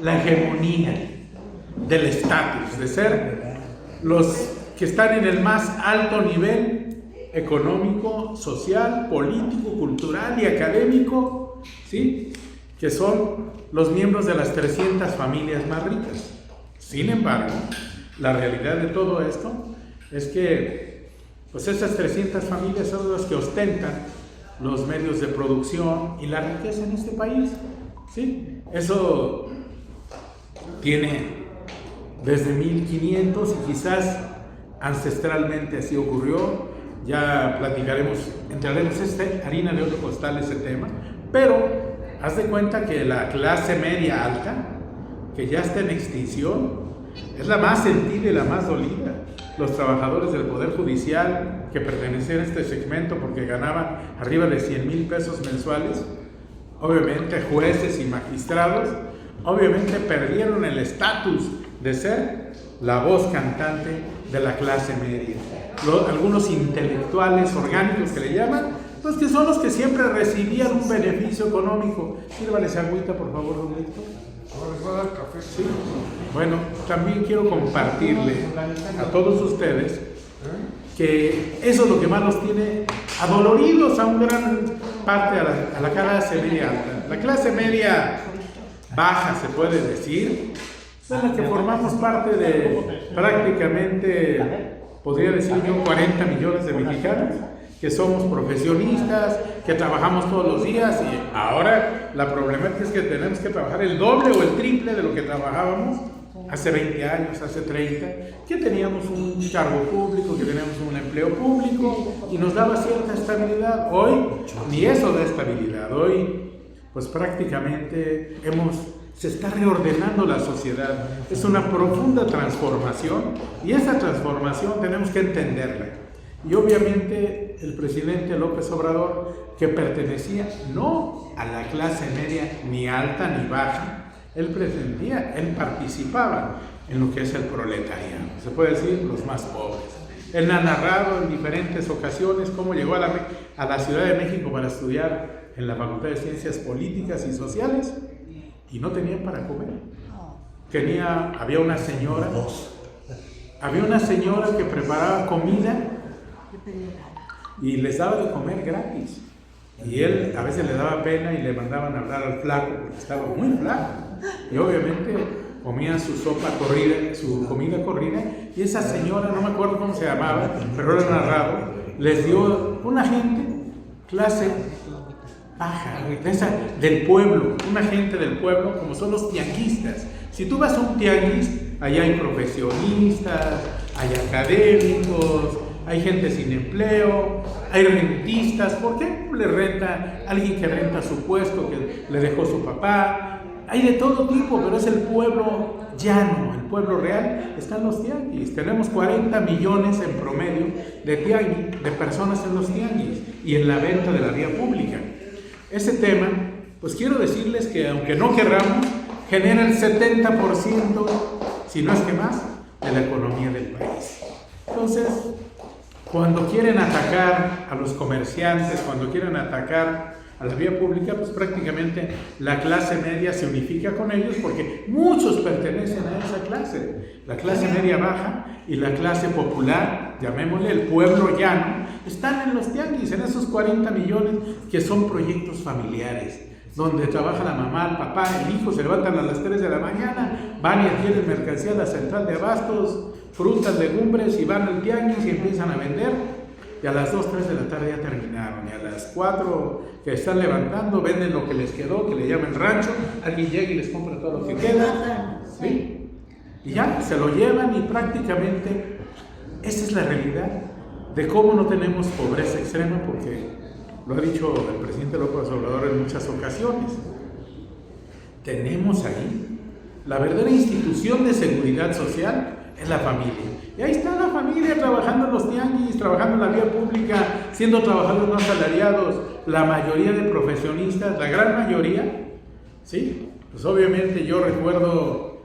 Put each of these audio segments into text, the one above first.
la hegemonía del estatus, de ser los que están en el más alto nivel económico, social, político, cultural y académico, ¿sí? Que son los miembros de las 300 familias más ricas. Sin embargo, la realidad de todo esto es que pues esas 300 familias son las que ostentan los medios de producción y la riqueza en este país, ¿sí? Eso tiene desde 1500 y quizás ancestralmente así ocurrió. Ya platicaremos, entraremos harina de otro costal ese tema, pero haz de cuenta que la clase media alta, que ya está en extinción, es la más sentida y la más dolida. Los trabajadores del Poder Judicial que pertenecían a este segmento porque ganaban arriba de 100,000 pesos mensuales, obviamente jueces y magistrados, obviamente perdieron el estatus de ser la voz cantante de la clase media. Algunos intelectuales orgánicos que le llaman, pues que son los que siempre recibían un beneficio económico. Sírvales agüita, por favor, don Víctor. Les voy a dar café. Sí. Bueno, también quiero compartirle a todos ustedes que eso es lo que más los tiene adoloridos a una gran parte a la clase media alta. La clase media baja, se puede decir, de la que formamos parte de prácticamente, podría decir yo, 40 millones de mexicanos, que somos profesionistas, que trabajamos todos los días, y ahora la problemática es que tenemos que trabajar el doble o el triple de lo que trabajábamos hace 20 años, hace 30, que teníamos un cargo público, que teníamos un empleo público y nos daba cierta estabilidad. Hoy ni eso da estabilidad. Hoy pues prácticamente se está reordenando la sociedad. Es una profunda transformación y esa transformación tenemos que entenderla. Y obviamente el presidente López Obrador, que pertenecía no a la clase media ni alta ni baja, él participaba en lo que es el proletariado, se puede decir los más pobres. Él ha narrado en diferentes ocasiones cómo llegó a la Ciudad de México para estudiar en la Facultad de Ciencias Políticas y Sociales y no tenían para comer. Había una señora que preparaba comida y les daba de comer gratis. Y él a veces le daba pena y le mandaban a hablar al flaco porque estaba muy flaco. Y obviamente comían su sopa corrida, su comida corrida. Y esa señora, no me acuerdo cómo se llamaba, pero era narrado, les dio una gente, clase baja, del pueblo, una gente del pueblo, como son los tianguistas. Si tú vas a un tianguis, allá hay profesionistas, hay académicos, hay gente sin empleo, hay rentistas. ¿Por qué le renta alguien que renta su puesto que le dejó su papá? Hay de todo tipo, pero es el pueblo llano, el pueblo real. Están los tianguis. Tenemos 40 millones en promedio de personas en los tianguis y en la venta de la vía pública. Ese tema, pues quiero decirles que aunque no querramos, genera el 70%, si no es que más, de la economía del país. Entonces, cuando quieren atacar a los comerciantes, cuando quieren atacar a la vía pública, pues prácticamente la clase media se unifica con ellos porque muchos pertenecen a esa clase. La clase media baja y la clase popular, llamémosle el pueblo llano, están en los tianguis, en esos 40 millones que son proyectos familiares, donde trabaja la mamá, el papá, el hijo, se levantan a las 3 de la mañana, van y adquieren mercancía a la central de abastos, frutas, legumbres, y van al tianguis y empiezan a vender. Y a las 2, 3 de la tarde ya terminaron. Y a las 4 que están levantando, venden lo que les quedó, que le llaman rancho. Alguien llega y les compra todo lo que queda. ¿Sí? Y ya, se lo llevan y prácticamente esa es la realidad de cómo no tenemos pobreza extrema, porque lo ha dicho el presidente López Obrador en muchas ocasiones. Tenemos ahí la verdadera institución de seguridad social, es la familia. Y ahí está la familia trabajando en los tianguis, trabajando en la vía pública, siendo trabajadores no asalariados, la mayoría de profesionistas, la gran mayoría, ¿sí? Pues obviamente yo recuerdo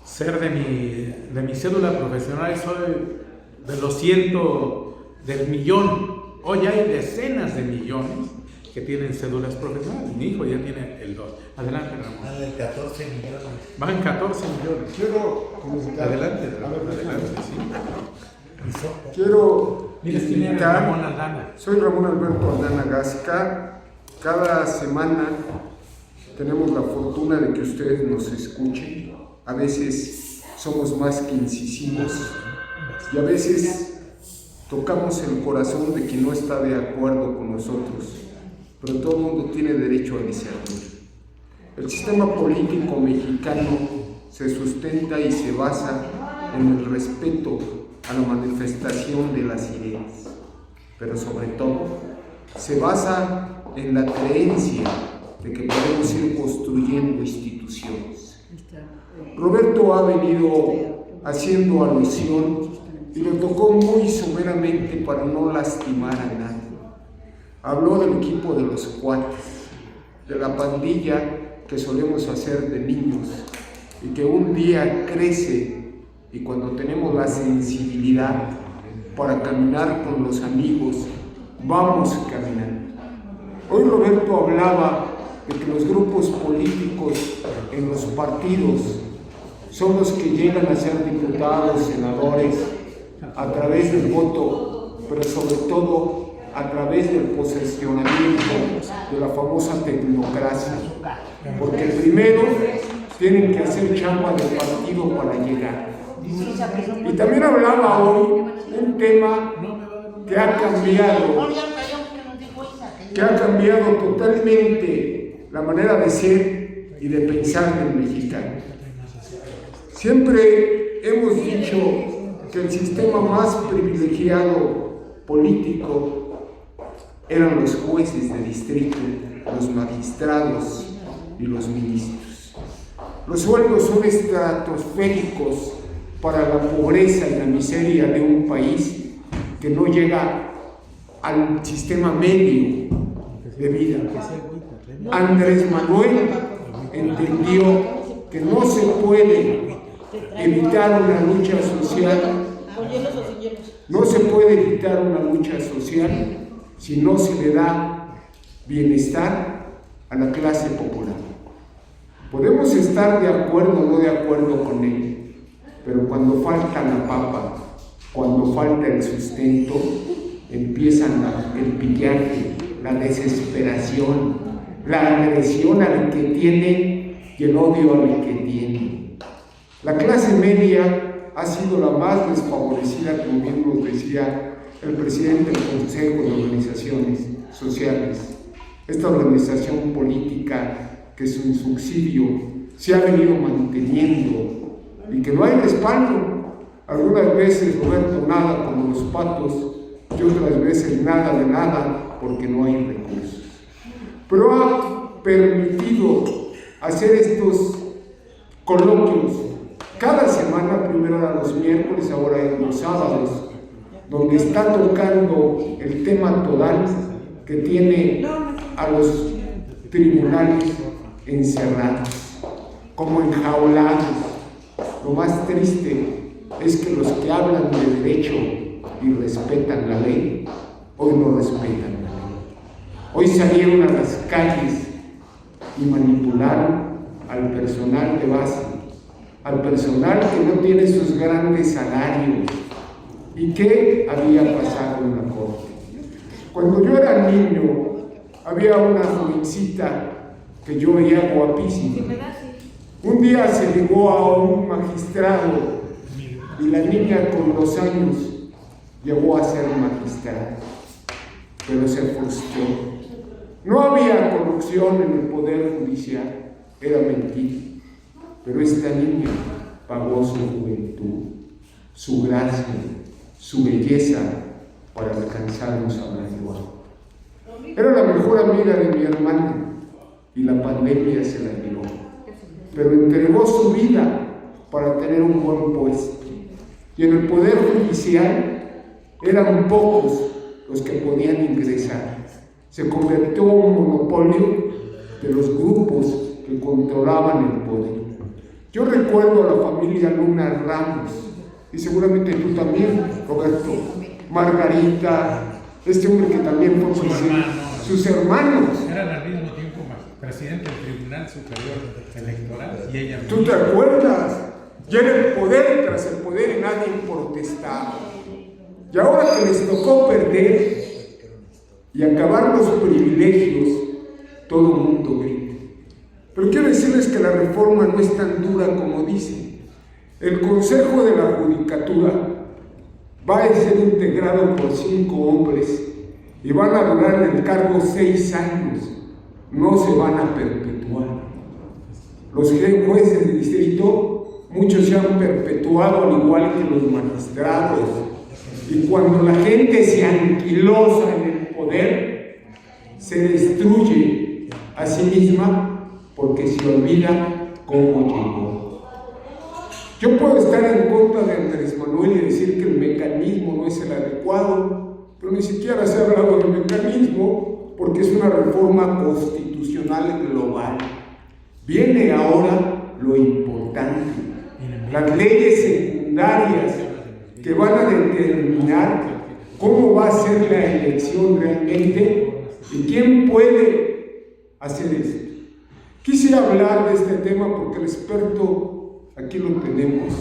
ser de mi cédula profesional, soy de los 100 del millón. Hoy hay decenas de millones que tienen cédulas profesionales. Mi hijo ya tiene el 2. Adelante, Ramón. Van de 14 millones. Van 14 millones. Quiero comentar. Adelante, Ramón, adelante, sí. Quiero Ramón Aldana. Soy Ramón Alberto Aldana Gasca. Cada semana tenemos la fortuna de que ustedes nos escuchen. A veces somos más que incisivos y a veces tocamos el corazón de quien no está de acuerdo con nosotros, pero todo el mundo tiene derecho a discernir. El sistema político mexicano se sustenta y se basa en el respeto a la manifestación de las ideas, pero sobre todo se basa en la creencia de que podemos ir construyendo instituciones. Roberto ha venido haciendo alusión y lo tocó muy someramente para no lastimar a nadie. Habló del equipo de los cuates, de la pandilla que solemos hacer de niños y que un día crece, y cuando tenemos la sensibilidad para caminar con los amigos, vamos caminando. Hoy Roberto hablaba de que los grupos políticos en los partidos son los que llegan a ser diputados, senadores, a través del voto, pero sobre todo a través del posesionamiento de la famosa tecnocracia, porque primero tienen que hacer chamba del partido para llegar. Y también hablaba hoy un tema que ha cambiado totalmente la manera de ser y de pensar del mexicano. Siempre hemos dicho que el sistema más privilegiado político eran los jueces de distrito, los magistrados y los ministros. Los sueldos son estratosféricos para la pobreza y la miseria de un país que no llega al sistema medio de vida. Andrés Manuel entendió que no se puede evitar una lucha social, si no se le da bienestar a la clase popular. Podemos estar de acuerdo o no de acuerdo con él, pero cuando falta la papa, cuando falta el sustento, empiezan el pillaje, la desesperación, la agresión al que tiene y el odio al que tiene. La clase media ha sido la más desfavorecida, como bien nos decía el presidente del Consejo de Organizaciones Sociales. Esta organización política que sin subsidio se ha venido manteniendo y que no hay respaldo. Algunas veces Roberto nada como los patos y otras veces nada de nada porque no hay recursos. Pero ha permitido hacer estos coloquios cada semana, primero eran los miércoles, ahora en los sábados, donde está tocando el tema total que tiene a los tribunales encerrados, como enjaulados. Lo más triste es que los que hablan de derecho y respetan la ley, hoy no respetan la ley. Hoy salieron a las calles y manipularon al personal de base, al personal que no tiene sus grandes salarios. ¿Y qué había pasado en la corte? Cuando yo era niño, había una jovencita que yo veía guapísima. Un día se ligó a un magistrado y la niña con 2 años llegó a ser magistrada, pero se frustró. No había corrupción en el Poder Judicial, era mentira, pero esta niña pagó su juventud, su gracia, su belleza para alcanzarnos a la igual. Era la mejor amiga de mi hermana y la pandemia se la llevó, pero entregó su vida para tener un buen puesto. Y en el Poder Judicial eran pocos los que podían ingresar. Se convirtió en un monopolio de los grupos que controlaban el poder. Yo recuerdo a la familia Luna Ramos, y seguramente tú también, Roberto, Margarita, este hombre que también fue presidente, sus hermanos. Eran al mismo tiempo presidente del Tribunal Superior Electoral y ella. ¿Tú te acuerdas? Y era el poder tras el poder y nadie protestaba. Y ahora que les tocó perder y acabar los privilegios, todo el mundo grita. Pero quiero decirles que la reforma no es tan dura como dicen. El Consejo de la Judicatura va a ser integrado por 5 hombres y van a durar en el cargo 6 años. No se van a perpetuar. Los jueces de distrito, muchos se han perpetuado al igual que los magistrados. Y cuando la gente se anquilosa en el poder, se destruye a sí misma porque se olvida cómo llegó. Yo puedo estar en contra de Andrés Manuel y decir que el mecanismo no es el adecuado, pero ni siquiera se ha hablado del mecanismo porque es una reforma constitucional global. Viene ahora lo importante, las leyes secundarias que van a determinar cómo va a ser la elección realmente y quién puede hacer esto. Quise hablar de este tema porque el experto, aquí lo tenemos,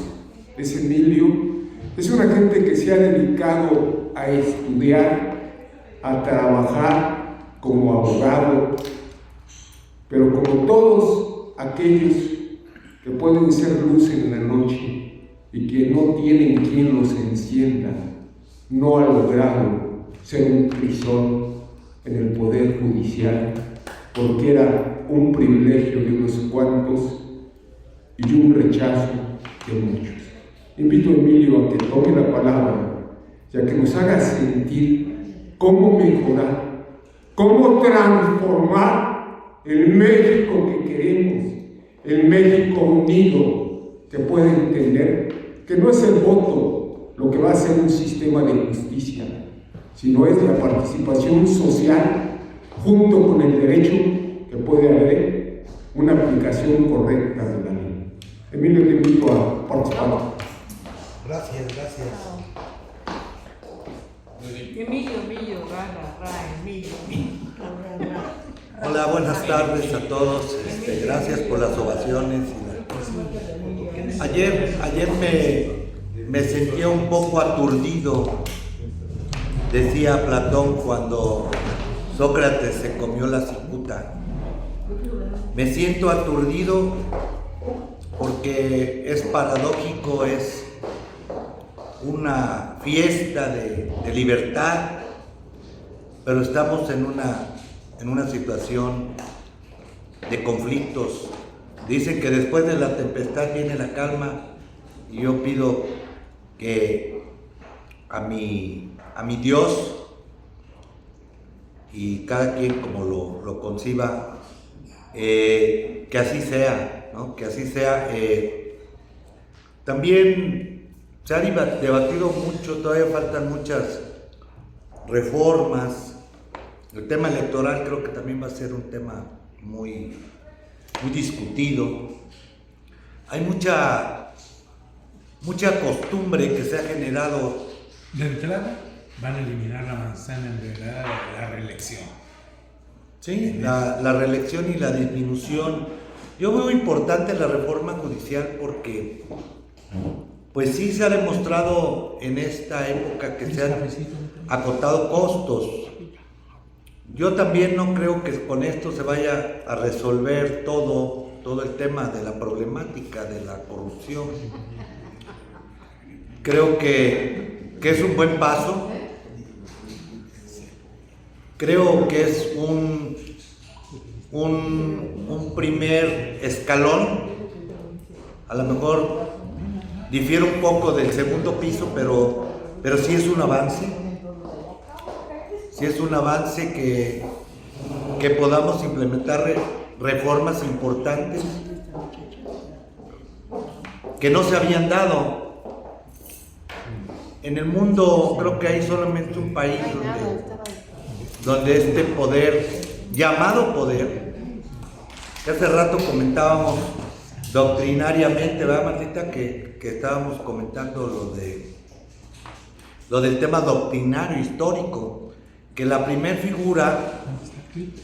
es Emilio, es una gente que se ha dedicado a estudiar, a trabajar como abogado, pero como todos aquellos que pueden ser luz en la noche y que no tienen quien los encienda, no ha logrado ser un crisol en el Poder Judicial, porque era un privilegio de unos cuantos y un rechazo de muchos. Invito a Emilio a que tome la palabra y a que nos haga sentir cómo mejorar, cómo transformar el México que queremos, el México unido, que puede entender que no es el voto lo que va a ser un sistema de justicia, sino es la participación social junto con el derecho que puede haber una aplicación correcta de la ley. Emilio, te invito a participar. Gracias. Hola, buenas tardes a todos. Gracias por las ovaciones. Ayer me sentía un poco aturdido, decía Platón cuando Sócrates se comió la cicuta. Me siento aturdido porque es paradójico, es una fiesta de libertad, pero estamos en una situación de conflictos. Dicen que después de la tempestad viene la calma, y yo pido que a mi Dios, y cada quien como lo conciba, que así sea, ¿no? Que así sea. También se ha debatido mucho, todavía faltan muchas reformas. El tema electoral creo que también va a ser un tema muy discutido. Hay mucha costumbre que se ha generado. De entrada van a eliminar la manzana envenenada de la reelección. Sí, la reelección y la disminución. Yo veo importante la reforma judicial porque pues sí se ha demostrado en esta época que se han acotado costos. Yo también no creo que con esto se vaya a resolver todo el tema de la problemática de la corrupción. Creo que es un buen paso. Creo que es un primer escalón. A lo mejor difiere un poco del segundo piso, pero sí es un avance. Sí es un avance que podamos implementar reformas importantes que no se habían dado. En el mundo creo que hay solamente un país donde este poder, llamado poder, que hace rato comentábamos doctrinariamente, ¿verdad, Martita? Que estábamos comentando lo del tema doctrinario histórico, que la primer figura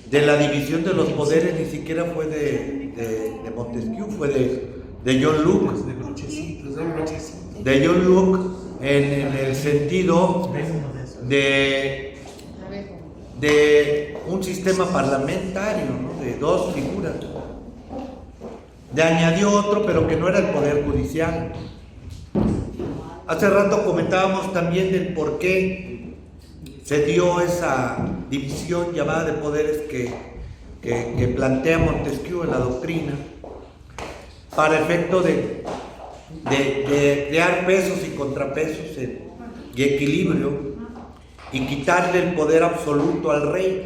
de la división de los poderes ni siquiera fue de Montesquieu, fue de John Locke. De John Locke en el sentido de un sistema parlamentario, ¿no? De dos figuras. Le añadió otro, pero que no era el poder judicial. Hace rato comentábamos también del por qué se dio esa división llamada de poderes que plantea Montesquieu en la doctrina, para efecto de crear pesos y contrapesos y equilibrio, y quitarle el poder absoluto al rey.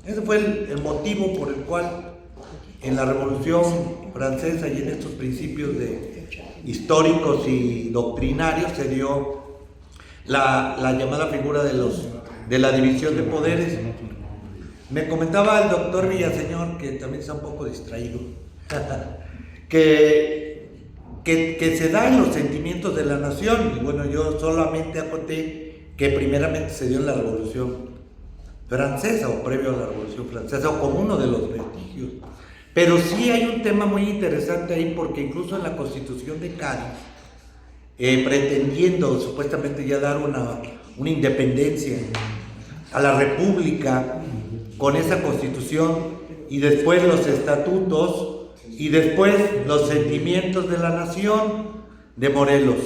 Ese fue el motivo por el cual en la Revolución Francesa y en estos principios históricos y doctrinarios se dio la llamada figura de la división de poderes. Me comentaba el doctor Villaseñor, que también está un poco distraído, que se da en los sentimientos de la nación. Y bueno, yo solamente acoté que primeramente se dio en la Revolución Francesa, o previo a la Revolución Francesa, o como uno de los vestigios. Pero sí hay un tema muy interesante ahí, porque incluso en la Constitución de Cádiz, pretendiendo supuestamente ya dar una independencia a la República con esa Constitución, y después los estatutos, y después los sentimientos de la nación de Morelos,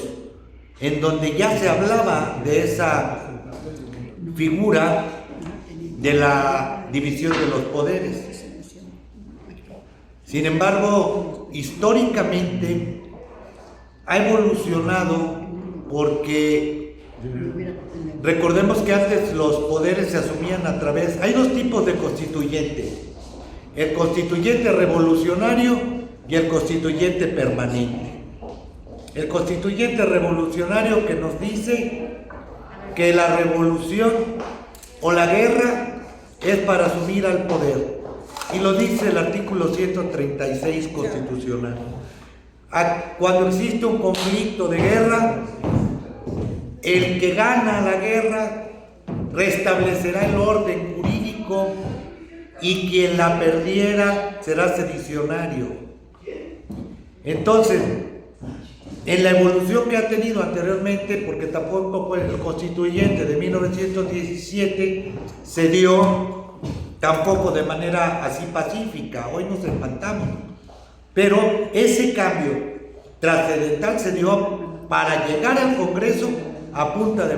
en donde ya se hablaba de esa figura de la división de los poderes. Sin embargo, históricamente ha evolucionado, porque recordemos que antes los poderes se asumían a través... Hay dos tipos de constituyente: el constituyente revolucionario y el constituyente permanente. El constituyente revolucionario, que nos dice que la revolución o la guerra es para asumir al poder, y lo dice el artículo 136 constitucional. Cuando existe un conflicto de guerra, el que gana la guerra restablecerá el orden jurídico, y quien la perdiera será sedicionario. Entonces, en la evolución que ha tenido anteriormente, porque tampoco fue el constituyente de 1917 se dio tampoco de manera así pacífica, hoy nos espantamos, pero ese cambio trascendental se dio para llegar al Congreso a punta de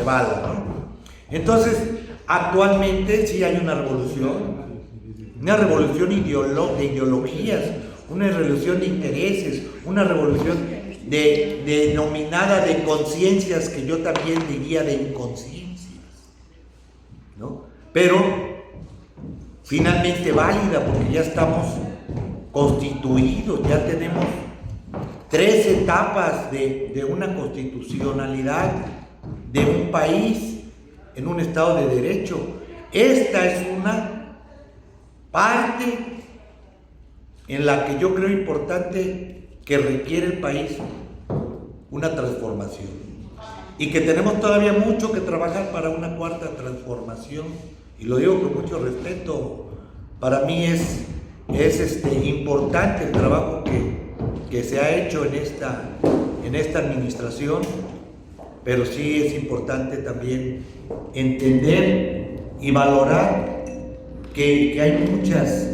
bala, ¿no? Entonces, actualmente sí hay una revolución de ideologías, una revolución de intereses, una revolución denominada de conciencias, que yo también diría de inconsciencias, ¿no? Pero finalmente válida, porque ya estamos constituidos, ya tenemos 3 etapas de una constitucionalidad de un país en un Estado de Derecho. Esta es una parte en la que yo creo importante que requiere el país una transformación, y que tenemos todavía mucho que trabajar para una cuarta transformación, y lo digo con mucho respeto. Para mí es importante el trabajo que se ha hecho en esta administración, pero sí es importante también entender y valorar que hay muchas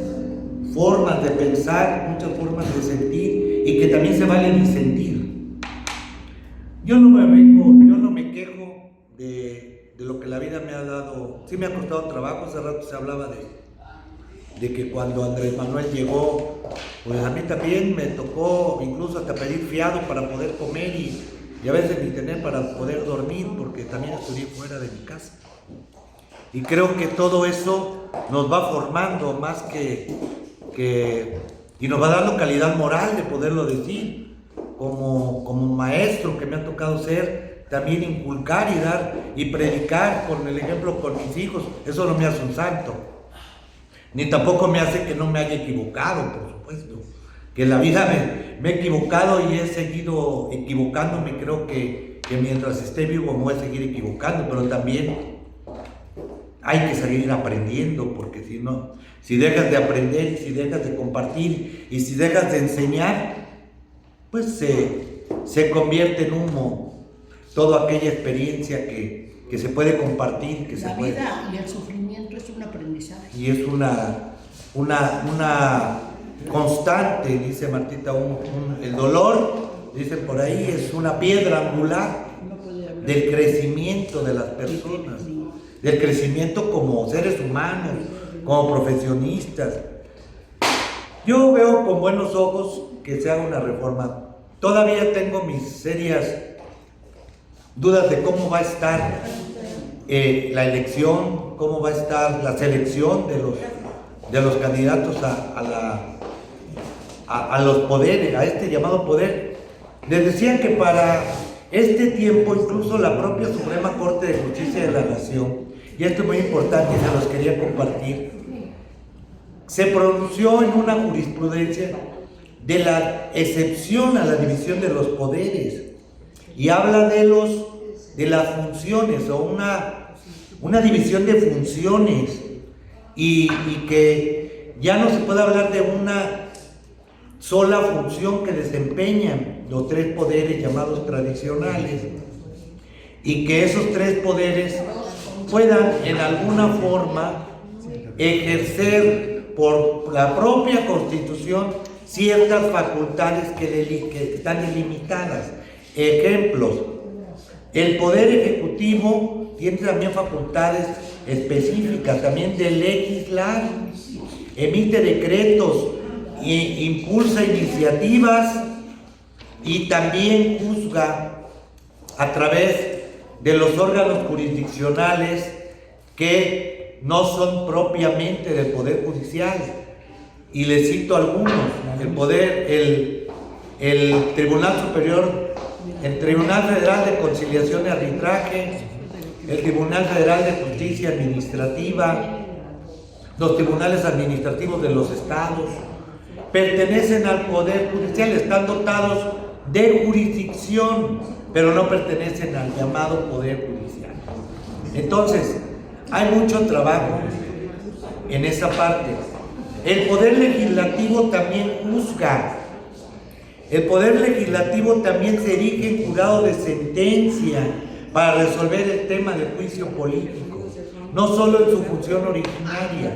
formas de pensar, muchas formas de sentir, y que también se vale disentir. Yo no me quejo de lo que la vida me ha dado. Sí me ha costado trabajo. Hace rato se hablaba de que cuando Andrés Manuel llegó, pues a mí también me tocó incluso hasta pedir fiado para poder comer, y a veces ni tener para poder dormir, porque también estudié fuera de mi casa. Y creo que todo eso nos va formando más y nos va dando calidad moral de poderlo decir, como maestro que me ha tocado ser, también inculcar y dar y predicar con el ejemplo con mis hijos. Eso no me hace un santo, ni tampoco me hace que no me haya equivocado, por supuesto, que en la vida me he equivocado y he seguido equivocándome. Creo que mientras esté vivo me voy a seguir equivocando, pero también hay que seguir aprendiendo, porque si no, si dejas de aprender, y si dejas de compartir, y si dejas de enseñar, pues se convierte en humo toda aquella experiencia que se puede compartir, que se puede... La vida y el sufrimiento es un aprendizaje. Y es una constante, dice Martita, el dolor, dicen por ahí, es una piedra angular del crecimiento de las personas, del crecimiento como seres humanos, como profesionistas. Yo veo con buenos ojos que se haga una reforma. Todavía tengo mis serias dudas de cómo va a estar la elección, cómo va a estar la selección de los candidatos a los poderes, a este llamado poder. Les decían que para este tiempo incluso la propia Suprema Corte de Justicia de la Nación, y esto es muy importante y se los quería compartir, se pronunció en una jurisprudencia de la excepción a la división de los poderes y habla de las funciones, o una división de funciones, y que ya no se puede hablar de una sola función que desempeñan los tres poderes llamados tradicionales, y que esos tres poderes puedan en alguna forma ejercer por la propia Constitución ciertas facultades que están ilimitadas. Ejemplos: el Poder Ejecutivo tiene también facultades específicas, también de legislar, emite decretos, impulsa iniciativas y también juzga a través de los órganos jurisdiccionales que no son propiamente del Poder Judicial. Y les cito algunos: el Tribunal Superior, el Tribunal Federal de Conciliación y Arbitraje, el Tribunal Federal de Justicia Administrativa, los tribunales administrativos de los estados, pertenecen al Poder Judicial, están dotados de jurisdicción, pero no pertenecen al llamado Poder Judicial. Entonces, hay mucho trabajo en esa parte. El Poder Legislativo también juzga. El Poder Legislativo también se erige en jurado de sentencia para resolver el tema del juicio político, no solo en su función originaria,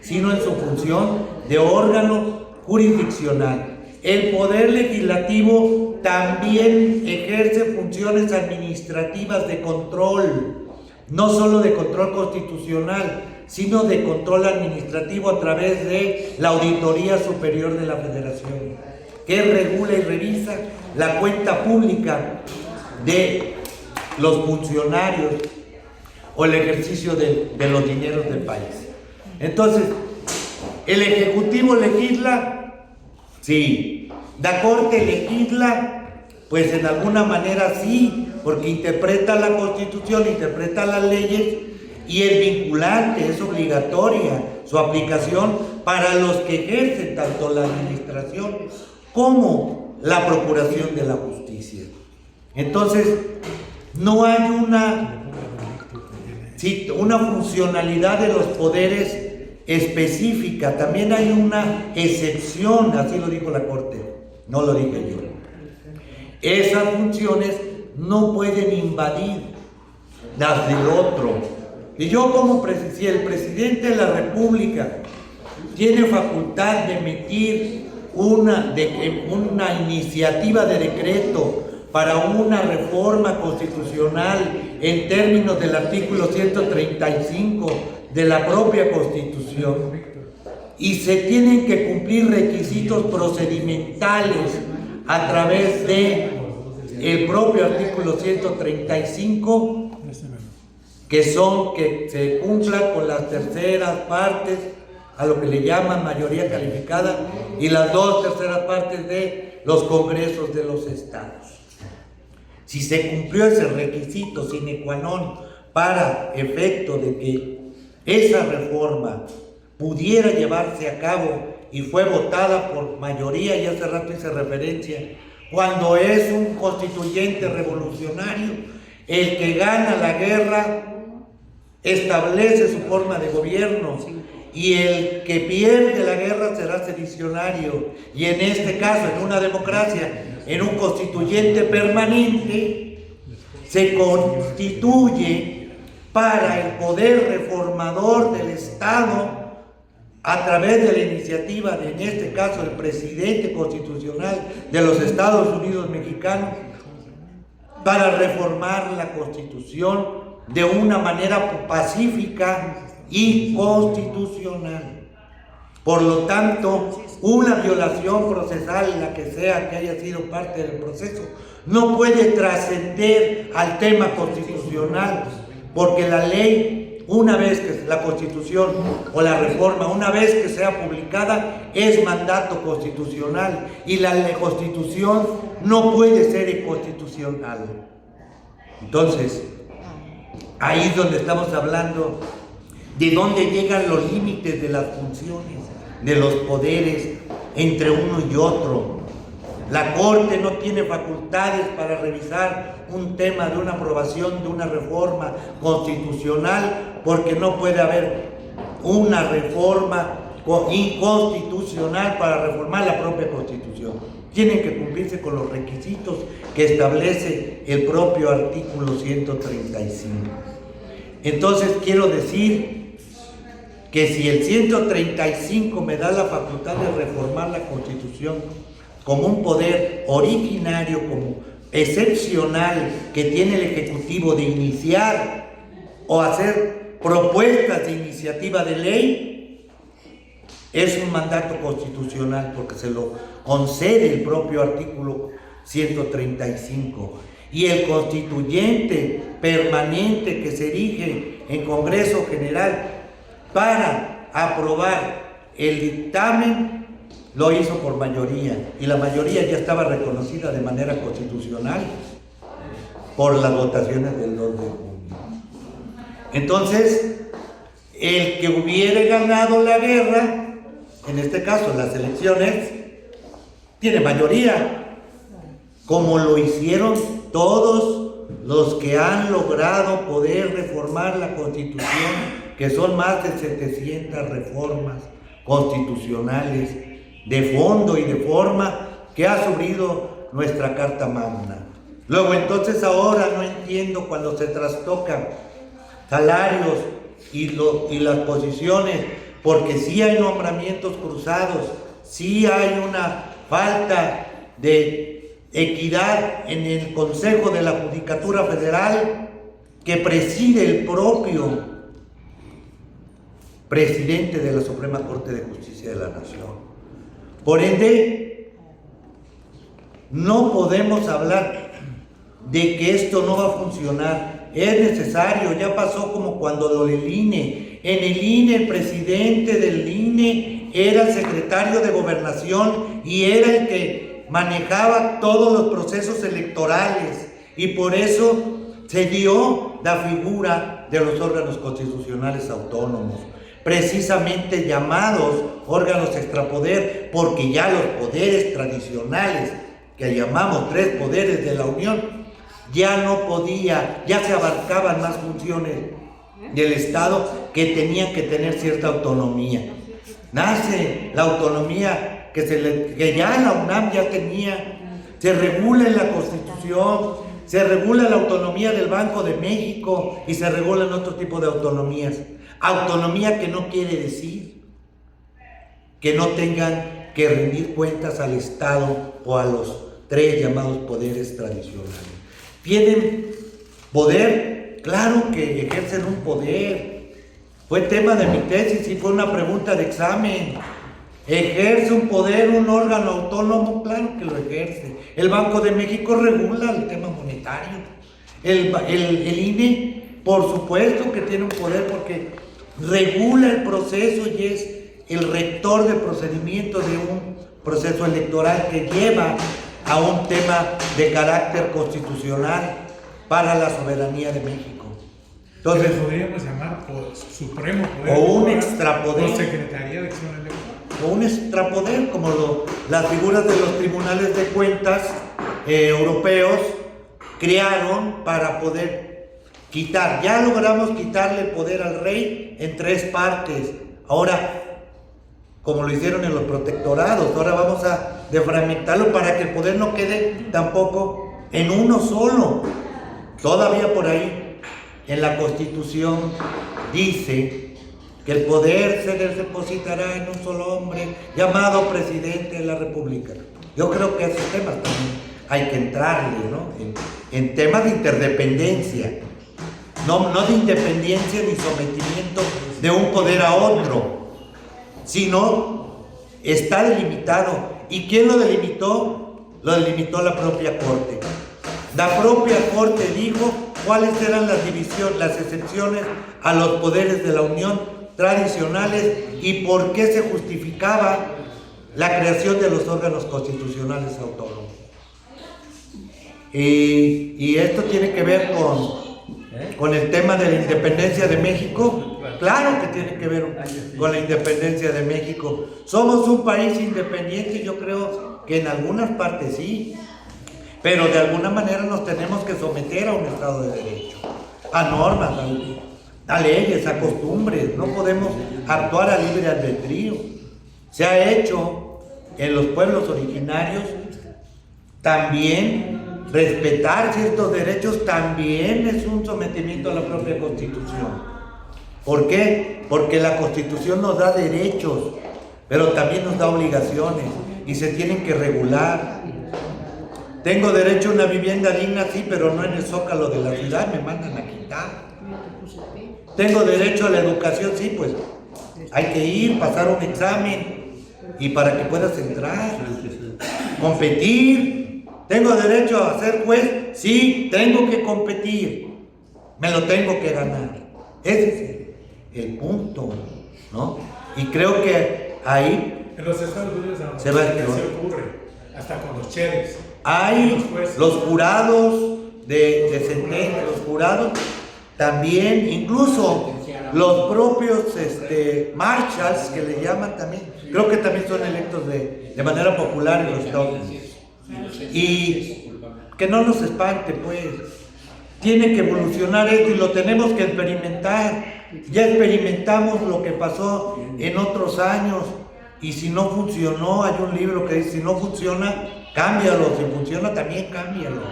sino en su función de órgano jurisdiccional. El Poder Legislativo también ejerce funciones administrativas de control, no solo de control constitucional, sino de control administrativo a través de la Auditoría Superior de la Federación, que regula y revisa la cuenta pública de los funcionarios o el ejercicio de los dineros del país. Entonces, ¿el Ejecutivo legisla? Sí. ¿La Corte legisla? Pues en alguna manera sí, porque interpreta la Constitución, interpreta las leyes, y es vinculante, es obligatoria su aplicación para los que ejercen tanto la administración como la procuración de la justicia. Entonces, no hay una funcionalidad de los poderes específica, también hay una excepción, así lo dijo la Corte, no lo dije yo. Esas funciones no pueden invadir las del otro. Y yo si el presidente de la República tiene facultad de emitir una iniciativa de decreto para una reforma constitucional en términos del artículo 135 de la propia Constitución, y se tienen que cumplir requisitos procedimentales a través de el propio artículo 135, que son que se cumpla con las terceras partes, a lo que le llaman mayoría calificada, y las 2/3 partes de los congresos de los estados. Si se cumplió ese requisito sine qua non para efecto de que esa reforma pudiera llevarse a cabo y fue votada por mayoría, y hace rato hice referencia, cuando es un constituyente revolucionario el que gana la guerra, establece su forma de gobierno, y el que pierde la guerra será sedicionario, y en este caso, en una democracia, en un constituyente permanente, se constituye para el poder reformador del Estado a través de la iniciativa de, en este caso, el presidente constitucional de los Estados Unidos mexicanos, para reformar la Constitución de una manera pacífica y constitucional. Por lo tanto, una violación procesal, la que sea que haya sido parte del proceso, no puede trascender al tema constitucional, porque la ley, una vez que la Constitución o la reforma, una vez que sea publicada, es mandato constitucional, y la Constitución no puede ser inconstitucional. Entonces, ahí es donde estamos hablando de dónde llegan los límites de las funciones, de los poderes entre uno y otro. La Corte no tiene facultades para revisar un tema de una aprobación de una reforma constitucional, porque no puede haber una reforma inconstitucional para reformar la propia Constitución. Tienen que cumplirse con los requisitos que establece el propio artículo 135. Entonces quiero decir que si el 135 me da la facultad de reformar la Constitución como un poder originario, como excepcional, que tiene el Ejecutivo de iniciar o hacer propuestas de iniciativa de ley, es un mandato constitucional, porque se lo concede el propio artículo 135. Y el constituyente permanente que se erige en Congreso General para aprobar el dictamen lo hizo por mayoría, y la mayoría ya estaba reconocida de manera constitucional por las votaciones del 2 de junio. Entonces, el que hubiere ganado la guerra, en este caso las elecciones, tiene mayoría, como lo hicieron todos los que han logrado poder reformar la Constitución, que son más de 700 reformas constitucionales de fondo y de forma que ha sufrido nuestra Carta Magna. Luego, entonces, ahora no entiendo cuando se trastocan salarios y las posiciones, porque sí hay nombramientos cruzados, sí hay una falta de equidad en el Consejo de la Judicatura Federal, que preside el propio presidente de la Suprema Corte de Justicia de la Nación. Por ende, no podemos hablar de que esto no va a funcionar. Es necesario, ya pasó como cuando lo del INE. En el INE, el presidente del INE era el secretario de Gobernación y era el que manejaba todos los procesos electorales, y por eso se dio la figura de los órganos constitucionales autónomos, precisamente llamados órganos extrapoder, porque ya los poderes tradicionales, que llamamos 3 poderes de la Unión, ya no podía, ya se abarcaban más funciones del Estado que tenían que tener cierta autonomía. Nace la autonomía que ya la UNAM ya tenía, se regula en la Constitución, se regula la autonomía del Banco de México y se regulan otro tipo de autonomías. Autonomía que no quiere decir que no tengan que rendir cuentas al Estado o a los 3 llamados poderes tradicionales. ¿Tienen poder? Claro que ejercen un poder. Fue tema de mi tesis y fue una pregunta de examen. ¿Ejerce un poder un órgano autónomo? Claro que lo ejerce. El Banco de México regula el tema monetario. El INE, por supuesto que tiene un poder, porque regula el proceso y es el rector del procedimiento de un proceso electoral que lleva a un tema de carácter constitucional para la soberanía de México. Entonces, podríamos llamar supremo poder o un extrapoder, o Secretaría de Acción Electoral, o un extrapoder, como las figuras de los tribunales de cuentas europeos crearon para poder ya logramos quitarle el poder al rey en 3 partes. Ahora, como lo hicieron en los protectorados, ahora vamos a defragmentarlo para que el poder no quede tampoco en uno solo. Todavía por ahí, en la Constitución, dice que el poder se depositará en un solo hombre llamado presidente de la República. Yo creo que esos temas también hay que entrarle, ¿no? En temas de interdependencia, no de independencia ni sometimiento de un poder a otro, sino está delimitado. ¿Y quién lo delimitó? Lo delimitó la propia Corte. La propia Corte dijo cuáles eran las divisiones, las excepciones a los poderes de la Unión tradicionales y por qué se justificaba la creación de los órganos constitucionales autónomos. Y esto tiene que ver con el tema de la independencia de México. Claro que tiene que ver con la independencia de México. Somos un país independiente, yo creo que en algunas partes sí, pero de alguna manera nos tenemos que someter a un Estado de Derecho, a normas, a leyes, a costumbres. No podemos actuar a libre albedrío. Se ha hecho en los pueblos originarios también. Respetar ciertos derechos también es un sometimiento a la propia Constitución. ¿Por qué? Porque la Constitución nos da derechos, pero también nos da obligaciones y se tienen que regular. Tengo derecho a una vivienda digna, sí, pero no en el zócalo de la ciudad, me mandan a quitar. Tengo derecho a la educación, sí, pues hay que ir, pasar un examen y para que puedas entrar, competir. ¿Tengo derecho a ser juez? Sí, tengo que competir. Me lo tengo que ganar. Ese es el punto, ¿no? Y creo que ahí en los Estados Unidos se ocurre, hasta con los sheriffs. Hay los jurados de sentencia, los jurados también, incluso los propios marshals, que le llaman también, creo que también son electos de manera popular en los Estados Unidos. Y que no nos espante, pues. Tiene que evolucionar esto y lo tenemos que experimentar. Ya experimentamos lo que pasó en otros años y si no funcionó, hay un libro que dice, si no funciona, cámbialo, si funciona también cámbialo,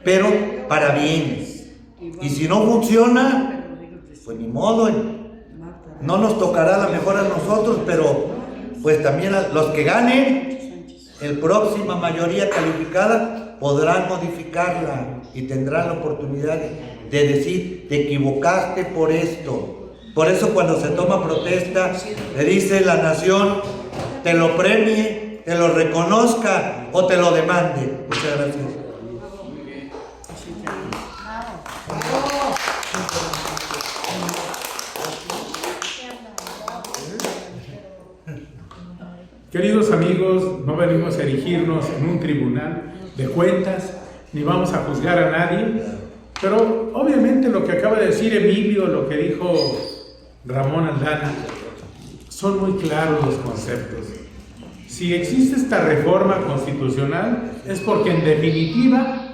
pero para bien. Y si no funciona, pues ni modo, no nos tocará a lo mejor a nosotros, pero pues también a los que ganen, el próxima mayoría calificada podrán modificarla y tendrán la oportunidad de decir, te equivocaste por esto. Por eso cuando se toma protesta, le dice la nación, te lo premie, te lo reconozca o te lo demande. Muchas gracias. Queridos amigos, no venimos a erigirnos en un tribunal de cuentas, ni vamos a juzgar a nadie, pero obviamente lo que acaba de decir Emilio, lo que dijo Ramón Aldana, son muy claros los conceptos. Si existe esta reforma constitucional es porque en definitiva,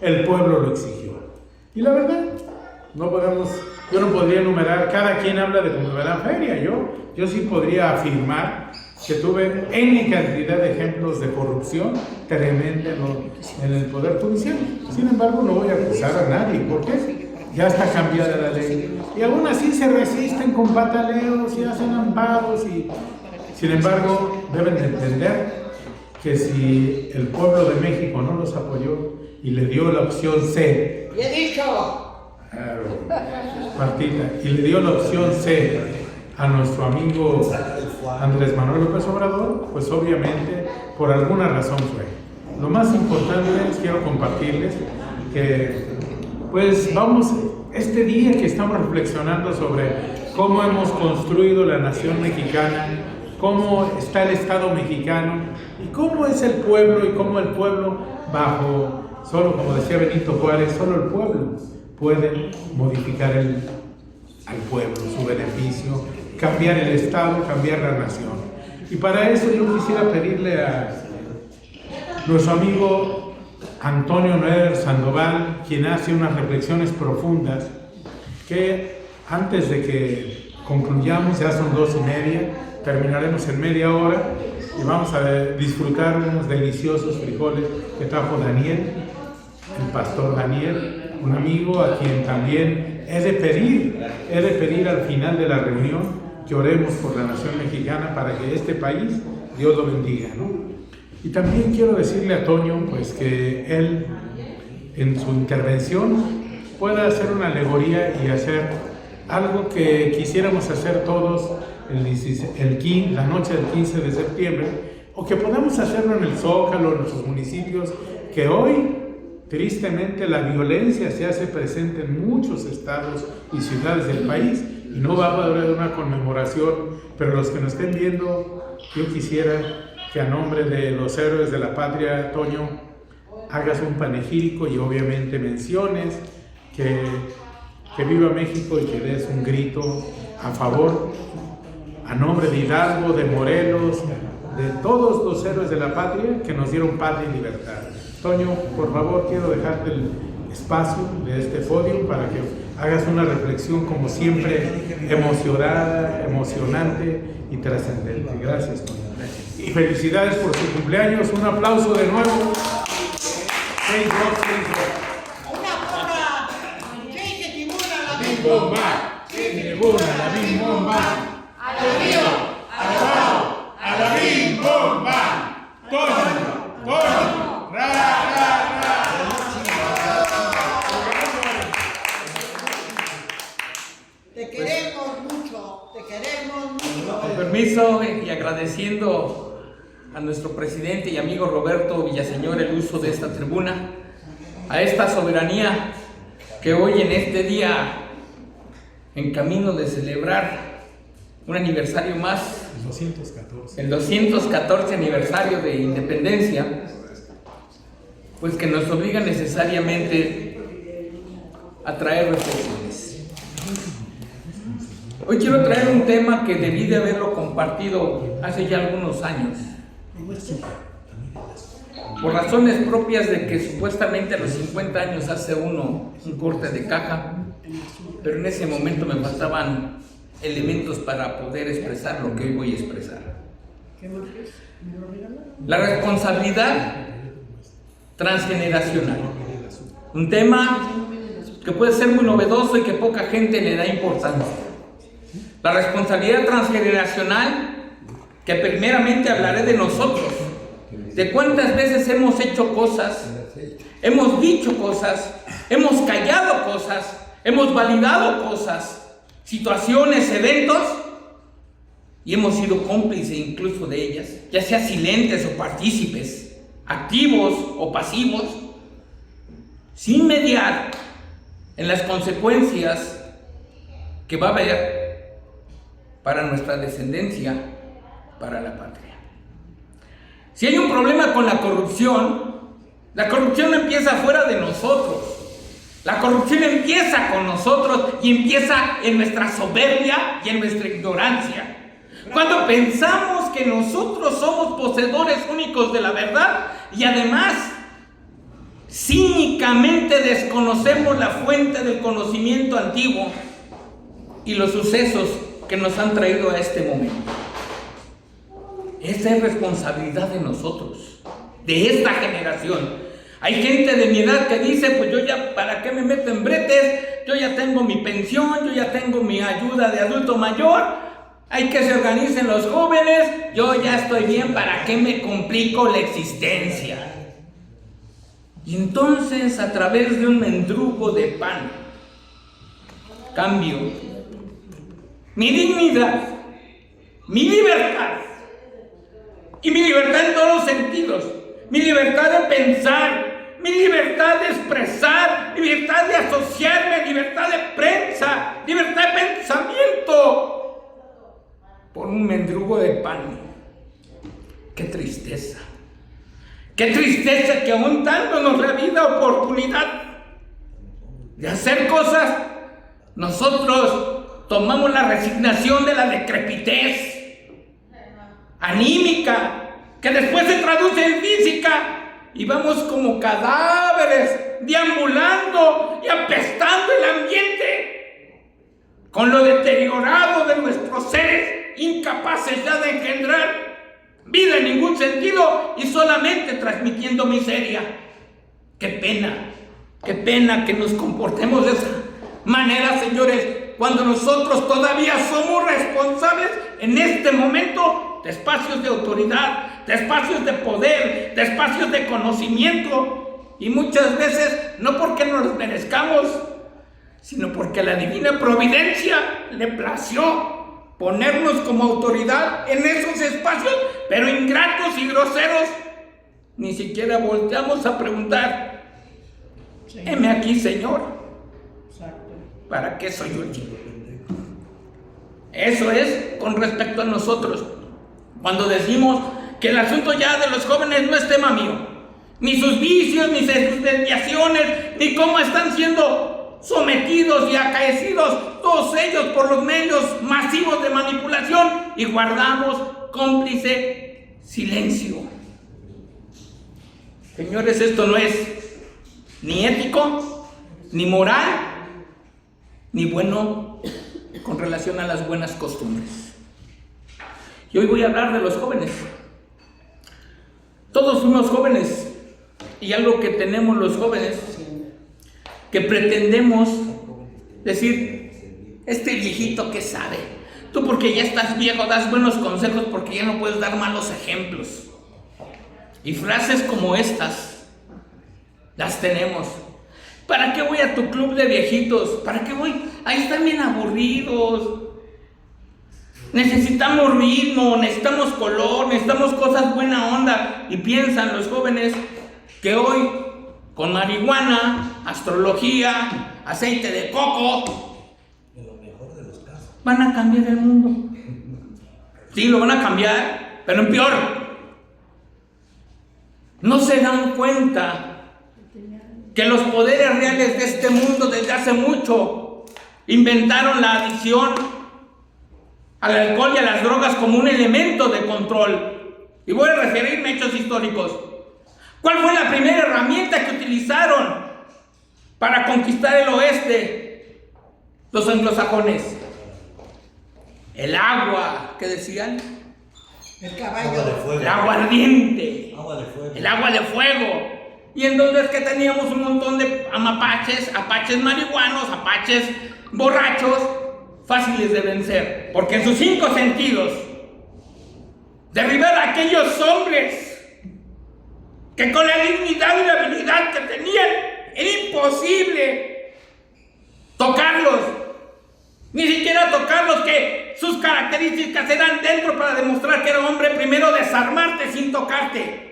el pueblo lo exigió. Y la verdad, yo no podría enumerar, cada quien habla de cómo va la feria, yo sí podría afirmar que tuve N cantidad de ejemplos de corrupción tremenda en el Poder Judicial. Sin embargo, no voy a acusar a nadie. ¿Por qué? Ya está cambiada la ley. Y aún así se resisten con pataleos y hacen amparos. Sin embargo, deben de entender que si el pueblo de México no los apoyó y le dio la opción C, ¡y he dicho! Martita, y le dio la opción C a nuestro amigo Andrés Manuel López Obrador, pues obviamente por alguna razón fue. Lo más importante es, quiero compartirles que pues vamos, este día que estamos reflexionando sobre cómo hemos construido la nación mexicana, cómo está el Estado mexicano y cómo es el pueblo y cómo el pueblo solo como decía Benito Juárez, solo el pueblo puede modificar al pueblo, su beneficio, cambiar el Estado, cambiar la nación. Y para eso yo quisiera pedirle a nuestro amigo Antonio Noé Sandoval, quien hace unas reflexiones profundas que antes de que concluyamos, ya son 2:30, terminaremos en media hora y vamos a disfrutar de unos deliciosos frijoles que trajo Daniel, el pastor Daniel, un amigo a quien también he de pedir al final de la reunión que oremos por la nación mexicana para que este país, Dios lo bendiga, ¿no? Y también quiero decirle a Toño, pues, que él, en su intervención, pueda hacer una alegoría y hacer algo que quisiéramos hacer todos la noche del 15 de septiembre, o que podamos hacerlo en el Zócalo, en nuestros municipios, que hoy, tristemente, la violencia se hace presente en muchos estados y ciudades del país, y no va a haber una conmemoración, pero los que nos estén viendo, yo quisiera que a nombre de los héroes de la patria, Toño, hagas un panegírico y obviamente menciones que viva México y que des un grito a favor, a nombre de Hidalgo, de Morelos, de todos los héroes de la patria que nos dieron patria y libertad. Toño, por favor, quiero dejarte el espacio de este podio para que hagas una reflexión como siempre emocionada, emocionante y trascendente. Gracias, Toño. Y felicidades por su cumpleaños. Un aplauso de nuevo. Una porra. Sí, que tribuna la Bim bomba, tribuna la bim bomba. A la río, A la bim bomba. Toño, ra. te queremos mucho, te queremos mucho. Con permiso y agradeciendo a nuestro presidente y amigo Roberto Villaseñor el uso de esta tribuna, a esta soberanía que hoy en este día, en camino de celebrar un aniversario más, el 214 aniversario de independencia, pues que nos obliga necesariamente a traer reflexiones. Hoy quiero traer un tema que debí de haberlo compartido hace ya algunos años, por razones propias de que supuestamente a los 50 años hace uno un corte de caja, pero en ese momento me faltaban elementos para poder expresar lo que hoy voy a expresar. La responsabilidad transgeneracional, un tema que puede ser muy novedoso y que poca gente le da importancia. La responsabilidad transgeneracional, que primeramente hablaré de nosotros, de cuántas veces hemos hecho cosas, hemos dicho cosas, hemos callado cosas, hemos validado cosas, situaciones, eventos, y hemos sido cómplices incluso de ellas, ya sea silentes o partícipes, activos o pasivos, sin mediar en las consecuencias que va a haber para nuestra descendencia, para la patria. Si hay un problema con la corrupción no empieza fuera de nosotros. La corrupción empieza con nosotros y empieza en nuestra soberbia y en nuestra ignorancia. Cuando pensamos que nosotros somos poseedores únicos de la verdad y además cínicamente desconocemos la fuente del conocimiento antiguo y los sucesos que nos han traído a este momento. Esa es responsabilidad de nosotros, de esta generación. Hay gente de mi edad que dice, pues yo ya, ¿para qué me meto en bretes? Yo ya tengo mi pensión, yo ya tengo mi ayuda de adulto mayor, hay que se organicen los jóvenes, yo ya estoy bien, ¿para qué me complico la existencia? Y entonces, a través de un mendrugo de pan, cambio mi dignidad, mi libertad, y mi libertad en todos los sentidos, mi libertad de pensar, mi libertad de expresar, mi libertad de asociarme, libertad de prensa, libertad de pensamiento, por un mendrugo de pan. ¡Qué tristeza! ¡Qué tristeza que aún dándonos la vida oportunidad de hacer cosas, nosotros tomamos la resignación de la decrepitez anímica, que después se traduce en física, y vamos como cadáveres deambulando y apestando el ambiente con lo deteriorado de nuestros seres, incapaces ya de engendrar vida en ningún sentido y solamente transmitiendo miseria. Qué pena que nos comportemos de esa manera, señores, cuando nosotros todavía somos responsables en este momento de espacios de autoridad, de espacios de poder, de espacios de conocimiento, y muchas veces no porque no los merezcamos, sino porque la divina providencia le plació ponernos como autoridad en esos espacios, pero ingratos y groseros. Ni siquiera volteamos a preguntar: heme aquí, Señor, ¿para qué soy yo aquí? Eso es con respecto a nosotros. Cuando decimos que el asunto ya de los jóvenes no es tema mío, ni sus vicios, ni sus desviaciones, ni cómo están siendo sometidos y acaecidos todos ellos por los medios masivos de manipulación, y guardamos cómplice silencio. Señores, esto no es ni ético, ni moral, ni bueno con relación a las buenas costumbres. Y hoy voy a hablar de los jóvenes. Todos fuimos jóvenes, y algo que tenemos los jóvenes, que pretendemos decir: este viejito que sabe, tú porque ya estás viejo das buenos consejos porque ya no puedes dar malos ejemplos. Y frases como estas las tenemos. ¿Para qué voy a tu club de viejitos? ¿Para qué voy? Ahí están bien aburridos. Necesitamos ritmo, necesitamos color, necesitamos cosas buena onda. Y piensan los jóvenes que hoy, con marihuana, astrología, aceite de coco, En lo mejor de los casos. van a cambiar el mundo. Sí, lo van a cambiar, pero en peor. No se dan cuenta que los poderes reales de este mundo desde hace mucho inventaron la adicción al alcohol y a las drogas como un elemento de control. Y voy a referirme a hechos históricos. ¿Cuál fue la primera herramienta que utilizaron para conquistar el oeste los anglosajones? El agua, ¿qué decían? El Agua de caballo. fuego. El agua ardiente. Agua de fuego. El agua de fuego. Y entonces que teníamos un montón de apaches marihuanos, apaches borrachos, fáciles de vencer, porque en sus 5 sentidos, derribar a aquellos hombres que con la dignidad y la habilidad que tenían era imposible tocarlos, ni siquiera tocarlos, que sus características eran dentro para demostrar que era hombre. Primero desarmarte sin tocarte.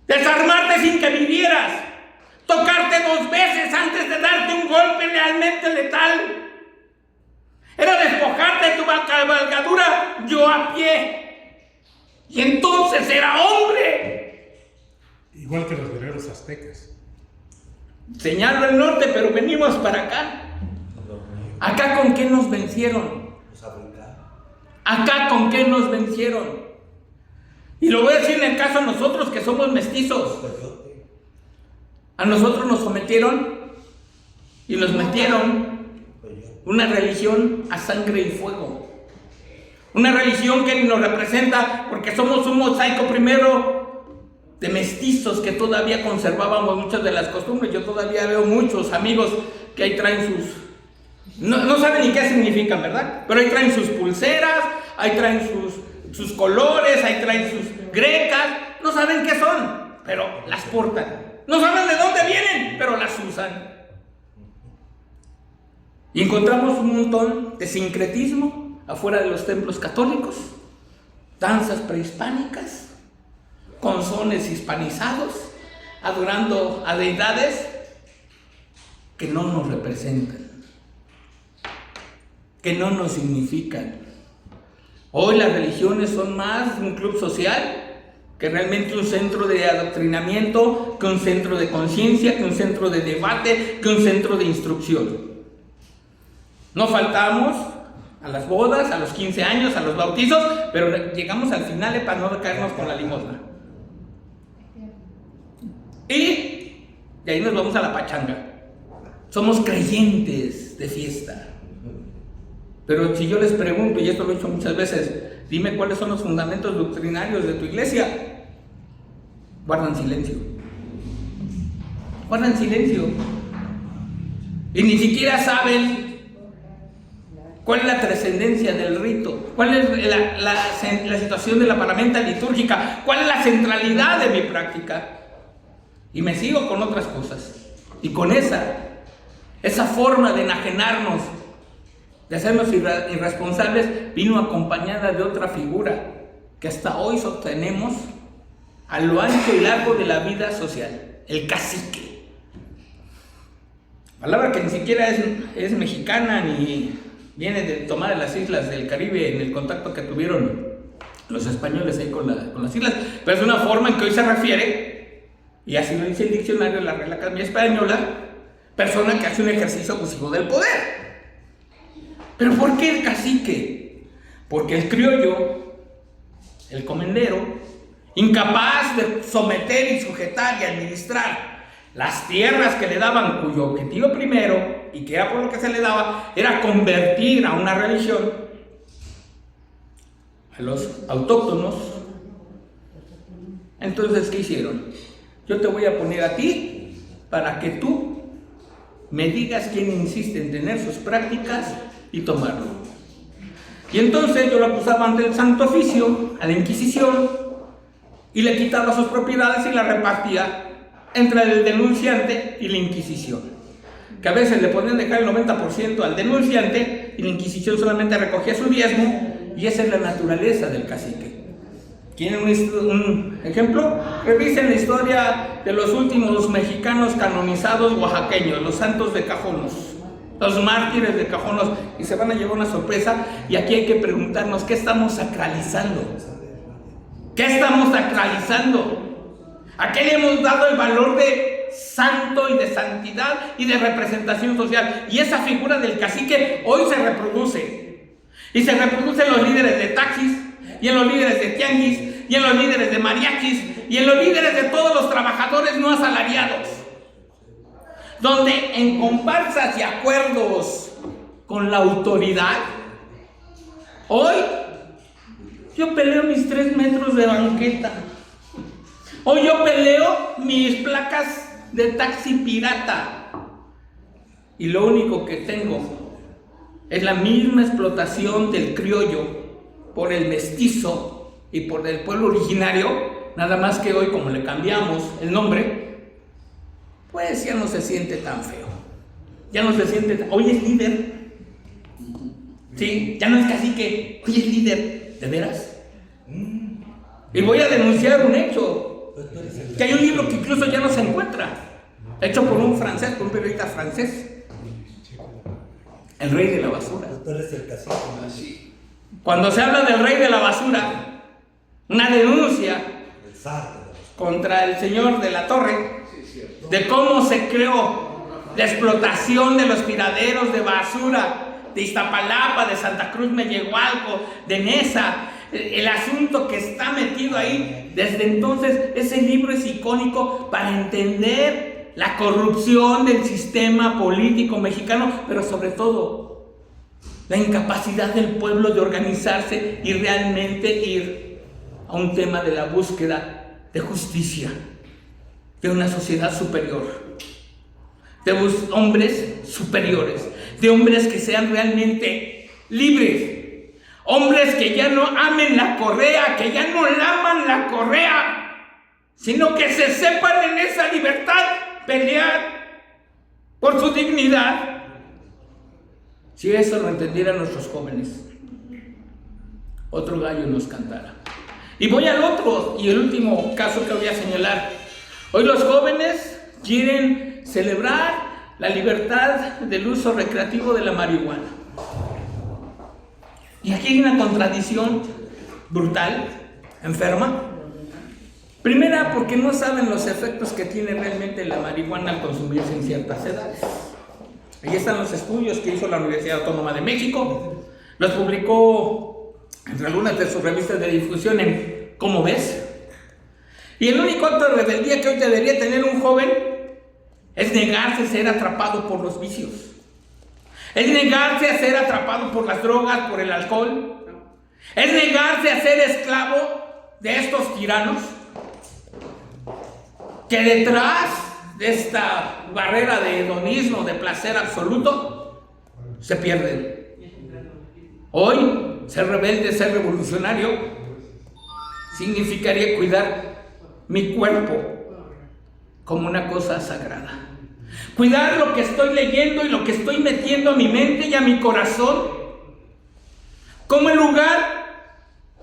Desarmarte sin que vivieras, tocarte 2 veces antes de darte un golpe realmente letal. Era despojarte de tu cabalgadura yo a pie, y entonces era hombre. Igual que los guerreros aztecas. Señalo el norte, pero venimos para acá. ¿Acá con qué nos vencieron? Los africanos. ¿Acá con qué nos vencieron? Y lo voy a decir en el caso de nosotros que somos mestizos. A nosotros nos sometieron y nos metieron una religión a sangre y fuego. Una religión que nos representa porque somos un mosaico primero de mestizos que todavía conservábamos muchas de las costumbres. Yo todavía veo muchos amigos que ahí traen sus... No saben ni qué significan, ¿verdad? Pero ahí traen sus pulseras, ahí traen sus colores, ahí traen sus grecas. No saben qué son, pero las portan. No saben de dónde vienen, pero las usan. Y encontramos un montón de sincretismo afuera de los templos católicos, danzas prehispánicas, con sones hispanizados, adorando a deidades que no nos representan, que no nos significan. Hoy las religiones son más un club social que realmente un centro de adoctrinamiento, que un centro de conciencia, que un centro de debate, que un centro de instrucción. No faltamos a las bodas, a los 15 años, a los bautizos, pero llegamos al final para no caernos con la limosna. Y de ahí nos vamos a la pachanga. Somos creyentes de fiesta. Pero si yo les pregunto, y esto lo he hecho muchas veces, dime cuáles son los fundamentos doctrinarios de tu iglesia, guardan silencio. Guardan silencio. Y ni siquiera saben cuál es la trascendencia del rito, cuál es la situación de la paramenta litúrgica, cuál es la centralidad de mi práctica. Y me sigo con otras cosas. Y con esa forma de enajenarnos, de hacernos irresponsables, vino acompañada de otra figura que hasta hoy sostenemos a lo ancho y largo de la vida social: el cacique. Palabra que ni siquiera es mexicana ni viene tomada de las islas del Caribe en el contacto que tuvieron los españoles ahí con las islas, pero es una forma en que hoy se refiere, y así lo dice el diccionario de la Real Academia Española, persona que hace un ejercicio abusivo del poder. ¿Pero por qué el cacique? Porque el criollo, el comendero, incapaz de someter y sujetar y administrar las tierras que le daban, cuyo objetivo primero, y que era por lo que se le daba, era convertir a una religión a los autóctonos. Entonces, ¿qué hicieron? Yo te voy a poner a ti para que tú me digas quién insiste en tener sus prácticas y tomarlo. Y entonces yo lo acusaba ante el Santo Oficio, a la Inquisición, y le quitaba sus propiedades y las repartía entre el denunciante y la Inquisición, que a veces le podían dejar el 90% al denunciante y la Inquisición solamente recogía su diezmo. Y esa es la naturaleza del cacique. ¿Quieren un ejemplo? Revisen la historia de los últimos mexicanos canonizados oaxaqueños, los santos de Cajonos, los mártires de Cajonos, y se van a llevar una sorpresa. Y aquí hay que preguntarnos, ¿qué estamos sacralizando? ¿Qué estamos sacralizando? ¿A qué le hemos dado el valor de santo y de santidad y de representación social? Y esa figura del cacique hoy se reproduce. Y se reproduce en los líderes de taxis, y en los líderes de tianguis, y en los líderes de mariachis, y en los líderes de todos los trabajadores no asalariados, donde en comparsas y acuerdos con la autoridad, hoy yo peleo mis 3 metros de banqueta. Hoy yo peleo mis placas de taxi pirata. Y lo único que tengo es la misma explotación del criollo por el mestizo y por el pueblo originario, nada más que hoy, como le cambiamos el nombre, pues ya no se siente tan feo. Ya no se siente tan... Hoy es líder. Sí, ya no es cacique, hoy es líder. ¿De veras? Y voy a denunciar un hecho. Que hay un libro que incluso ya no se encuentra, hecho por un francés, por un periodista francés, El Rey de la Basura. Cuando se habla del Rey de la Basura, una denuncia contra el señor de la Torre, de cómo se creó la explotación de los tiraderos de basura de Iztapalapa, de Santa Cruz Mellehualco, de Nesa, el asunto que está metido ahí. Desde entonces ese libro es icónico para entender la corrupción del sistema político mexicano, pero sobre todo la incapacidad del pueblo de organizarse y realmente ir a un tema de la búsqueda de justicia, de una sociedad superior, de hombres superiores, de hombres que sean realmente libres. Hombres que ya no amen la correa, que ya no laman la correa, sino que se sepan en esa libertad pelear por su dignidad. Si eso lo entendieran nuestros jóvenes, otro gallo nos cantara. Y voy al otro y el último caso que voy a señalar. Hoy los jóvenes quieren celebrar la libertad del uso recreativo de la marihuana. Y aquí hay una contradicción brutal, enferma. Primera, porque no saben los efectos que tiene realmente la marihuana al consumirse en ciertas edades. Ahí están los estudios que hizo la Universidad Autónoma de México. Los publicó entre algunas de sus revistas de difusión en ¿Cómo ves? Y el único acto de rebeldía que hoy debería tener un joven es negarse a ser atrapado por los vicios. Es negarse a ser atrapado por las drogas, por el alcohol. Es negarse a ser esclavo de estos tiranos que detrás de esta barrera de hedonismo, de placer absoluto, se pierden. Hoy, ser rebelde, ser revolucionario, significaría cuidar mi cuerpo como una cosa sagrada. Cuidar lo que estoy leyendo y lo que estoy metiendo a mi mente y a mi corazón como el lugar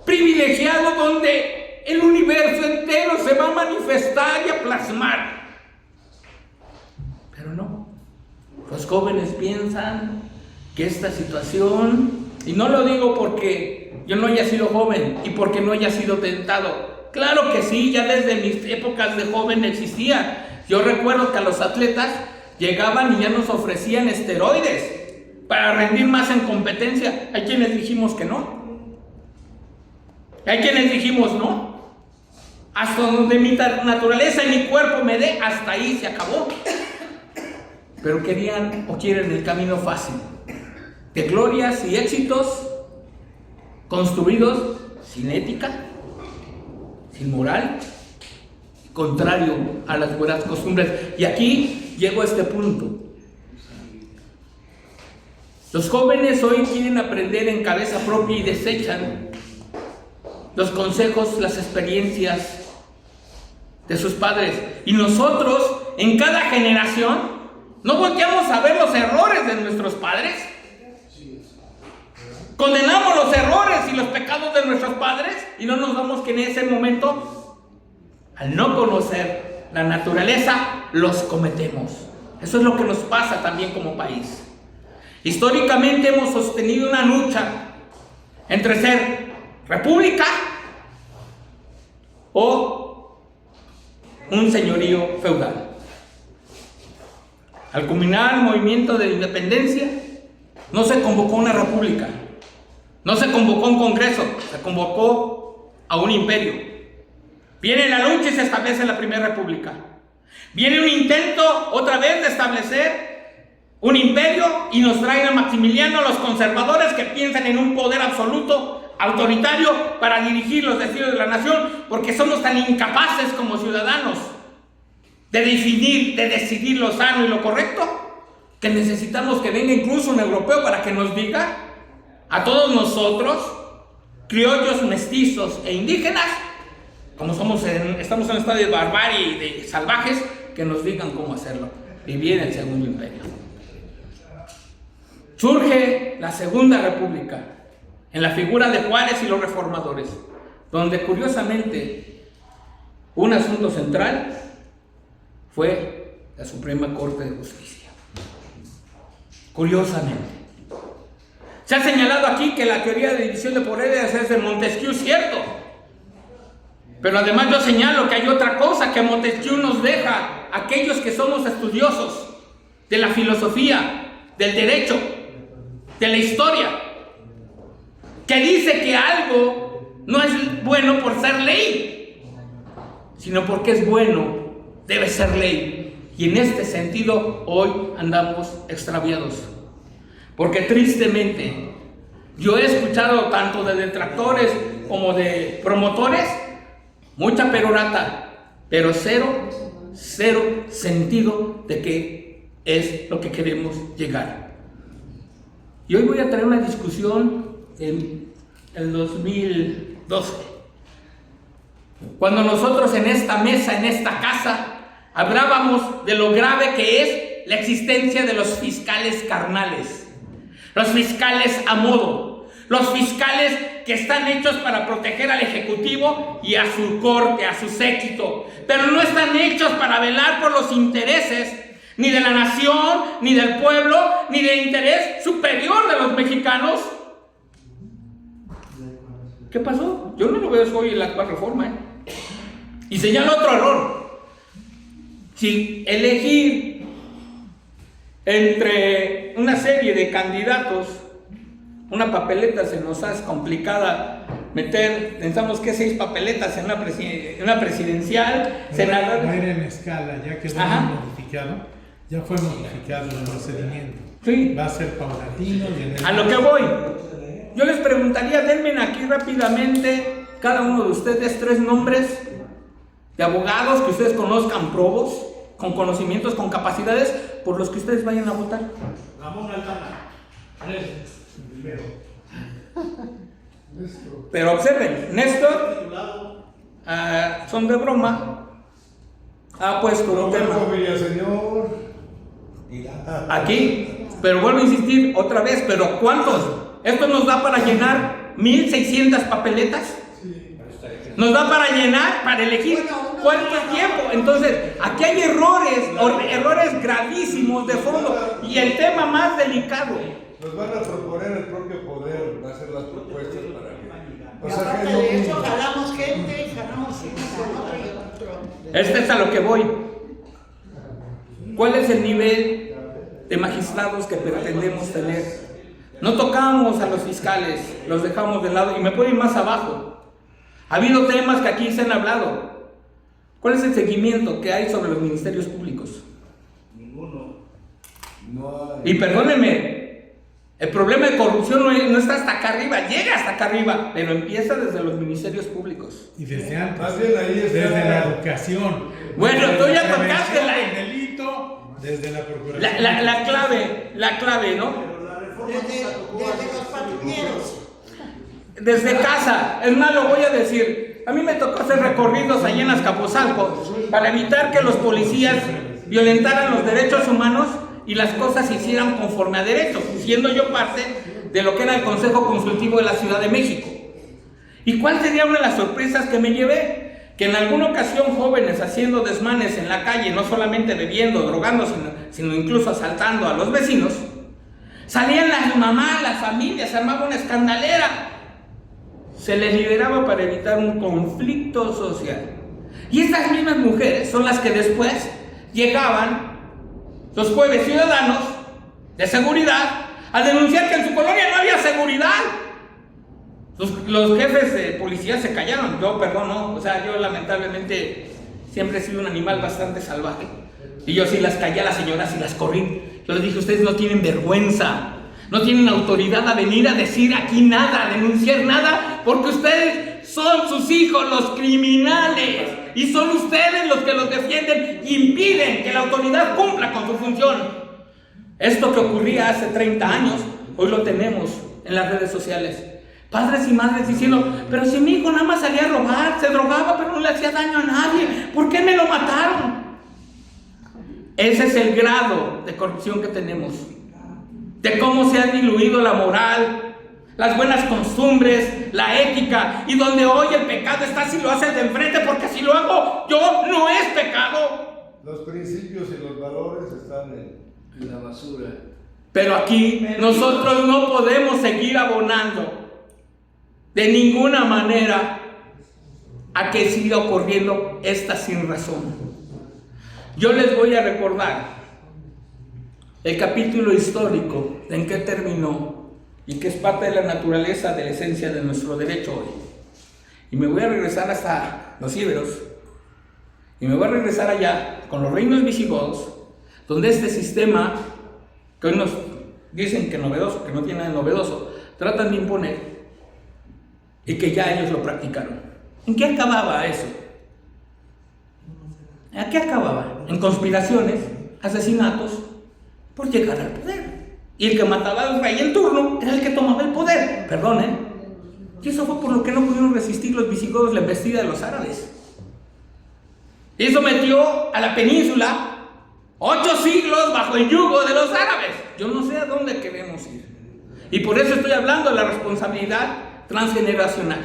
privilegiado donde el universo entero se va a manifestar y a plasmar. Pero no, los jóvenes piensan que esta situación, y no lo digo porque yo no haya sido joven y porque no haya sido tentado, claro que sí, ya desde mis épocas de joven existía. Yo recuerdo que a los atletas llegaban y ya nos ofrecían esteroides para rendir más en competencia. Hay quienes dijimos que no. Hay quienes dijimos no. Hasta donde mi naturaleza y mi cuerpo me dé, hasta ahí se acabó. Pero querían o quieren el camino fácil, de glorias y éxitos construidos sin ética, sin moral, contrario a las buenas costumbres. Y aquí llego a este punto. Los jóvenes hoy quieren aprender en cabeza propia y desechan los consejos, las experiencias de sus padres. Y nosotros, en cada generación, no volteamos a ver los errores de nuestros padres. Condenamos los errores y los pecados de nuestros padres y no nos damos que en ese momento, al no conocer la naturaleza, los cometemos. Eso es lo que nos pasa también como país. Históricamente hemos sostenido una lucha entre ser república o un señorío feudal. Al culminar el movimiento de independencia, no se convocó una república, no se convocó un congreso, se convocó a un imperio. Viene la lucha y se establece la primera república. Viene un intento otra vez de establecer un imperio y nos traen a Maximiliano, los conservadores que piensan en un poder absoluto, autoritario, para dirigir los destinos de la nación, porque somos tan incapaces como ciudadanos de decidir lo sano y lo correcto, que necesitamos que venga incluso un europeo para que nos diga a todos nosotros, criollos, mestizos e indígenas, como estamos en un estado de barbarie y de salvajes, que nos digan cómo hacerlo. Y viene el segundo imperio. Surge la Segunda República en la figura de Juárez y los reformadores, donde curiosamente un asunto central fue la Suprema Corte de Justicia. Curiosamente. Se ha señalado aquí que la teoría de división de poderes es de Montesquieu, cierto. Pero además yo señalo que hay otra cosa que Montesquieu nos deja a aquellos que somos estudiosos de la filosofía, del derecho, de la historia, que dice que algo no es bueno por ser ley, sino porque es bueno, debe ser ley. Y en este sentido hoy andamos extraviados, porque tristemente yo he escuchado tanto de detractores como de promotores mucha perorata, pero cero sentido de qué es lo que queremos llegar. Y hoy voy a traer una discusión en el 2012, cuando nosotros en esta mesa, en esta casa, hablábamos de lo grave que es la existencia de los fiscales carnales, los fiscales a modo, los fiscales que están hechos para proteger al Ejecutivo y a su corte, a su séquito, pero no están hechos para velar por los intereses ni de la nación, ni del pueblo, ni del interés superior de los mexicanos. ¿Qué pasó? Yo no lo veo hoy en la actual reforma, Y señalo otro error. Si elegir entre una serie de candidatos, una papeleta se nos hace complicada necesitamos que 6 papeletas en una presidencial, senador. Va a ir en escala, ya quedó modificado, ya fue modificado el procedimiento. Sí. Va a ser paulatino. A lo que voy, yo les preguntaría, denme aquí rápidamente, cada uno de ustedes, 3 nombres de abogados que ustedes conozcan, probos, con conocimientos, con capacidades, por los que ustedes vayan a votar. Ramón Altana. Primero. Pero observen, Néstor, son de broma, ha puesto un tema aquí, pero vuelvo a insistir otra vez, pero ¿cuántos? ¿Esto nos da para llenar 1,600 papeletas? ¿Nos da para llenar, para elegir cuánto tiempo? Entonces, aquí hay errores gravísimos de fondo, y el tema más delicado. Nos van a proponer el propio poder, va a hacer las propuestas para que... Y aparte de eso, jalamos gente, jalamos uno con otro y otro. Este es a lo que voy. ¿Cuál es el nivel de magistrados que pretendemos tener? No tocamos a los fiscales, los dejamos de lado, y me puedo ir más abajo. Ha habido temas que aquí se han hablado. ¿Cuál es el seguimiento que hay sobre los ministerios públicos? Ninguno. Y perdónenme, el problema de corrupción no está hasta acá arriba, llega hasta acá arriba, pero empieza desde los ministerios públicos. Y desde antes, Más bien ahí está. desde la educación. Bueno, desde tú ya la tocaste prevención del delito, desde la procuración. La clave, ¿no? Desde los patrulleros. Desde casa, es más, lo voy a decir. A mí me tocó hacer recorridos allá en Azcapotzalco para evitar que los policías violentaran los derechos humanos y las cosas se hicieran conforme a derecho, siendo yo parte de lo que era el Consejo Consultivo de la Ciudad de México. ¿Y cuál sería una de las sorpresas que me llevé? Que en alguna ocasión jóvenes haciendo desmanes en la calle, no solamente bebiendo, drogando, sino incluso asaltando a los vecinos, salían las mamás, las familias, se armaba una escandalera. Se les liberaba para evitar un conflicto social. Y estas mismas mujeres son las que después llegaban los jueves ciudadanos de seguridad a denunciar que en su colonia no había seguridad. Los jefes de policía se callaron. Yo, perdón, no. O sea, yo lamentablemente siempre he sido un animal bastante salvaje. Y yo sí las callé a las señoras y las corrí. Yo les dije, ustedes no tienen vergüenza. No tienen autoridad a venir a decir aquí nada, a denunciar nada, porque ustedes son sus hijos los criminales y son ustedes los que los defienden y impiden que la autoridad cumpla con su función. Esto que ocurría hace 30 años, hoy lo tenemos en las redes sociales. Padres y madres diciendo, pero si mi hijo nada más salía a robar, se drogaba, pero no le hacía daño a nadie, ¿por qué me lo mataron? Ese es el grado de corrupción que tenemos. De cómo se ha diluido la moral, las buenas costumbres, la ética, y donde hoy el pecado está si lo haces de enfrente, porque si lo hago yo no es pecado. Los principios y los valores están en la basura. Pero aquí nosotros no podemos seguir abonando de ninguna manera a que siga ocurriendo esta sin razón. Yo les voy a recordar el capítulo histórico de en qué terminó y que es parte de la naturaleza, de la esencia de nuestro derecho hoy. Y me voy a regresar hasta los íberos y me voy a regresar allá con los reinos visigodos, donde este sistema que hoy nos dicen que novedoso, que no tiene nada de novedoso, tratan de imponer y que ya ellos lo practicaron. ¿En qué acababa eso? ¿A qué acababa? En conspiraciones, asesinatos, por llegar al poder. Y el que mataba al rey en turno era el que tomaba el poder. Perdón, Y eso fue por lo que no pudieron resistir los visigodos la embestida de los árabes. Y eso metió a la península 8 siglos bajo el yugo de los árabes. Yo no sé a dónde queremos ir. Y por eso estoy hablando de la responsabilidad transgeneracional.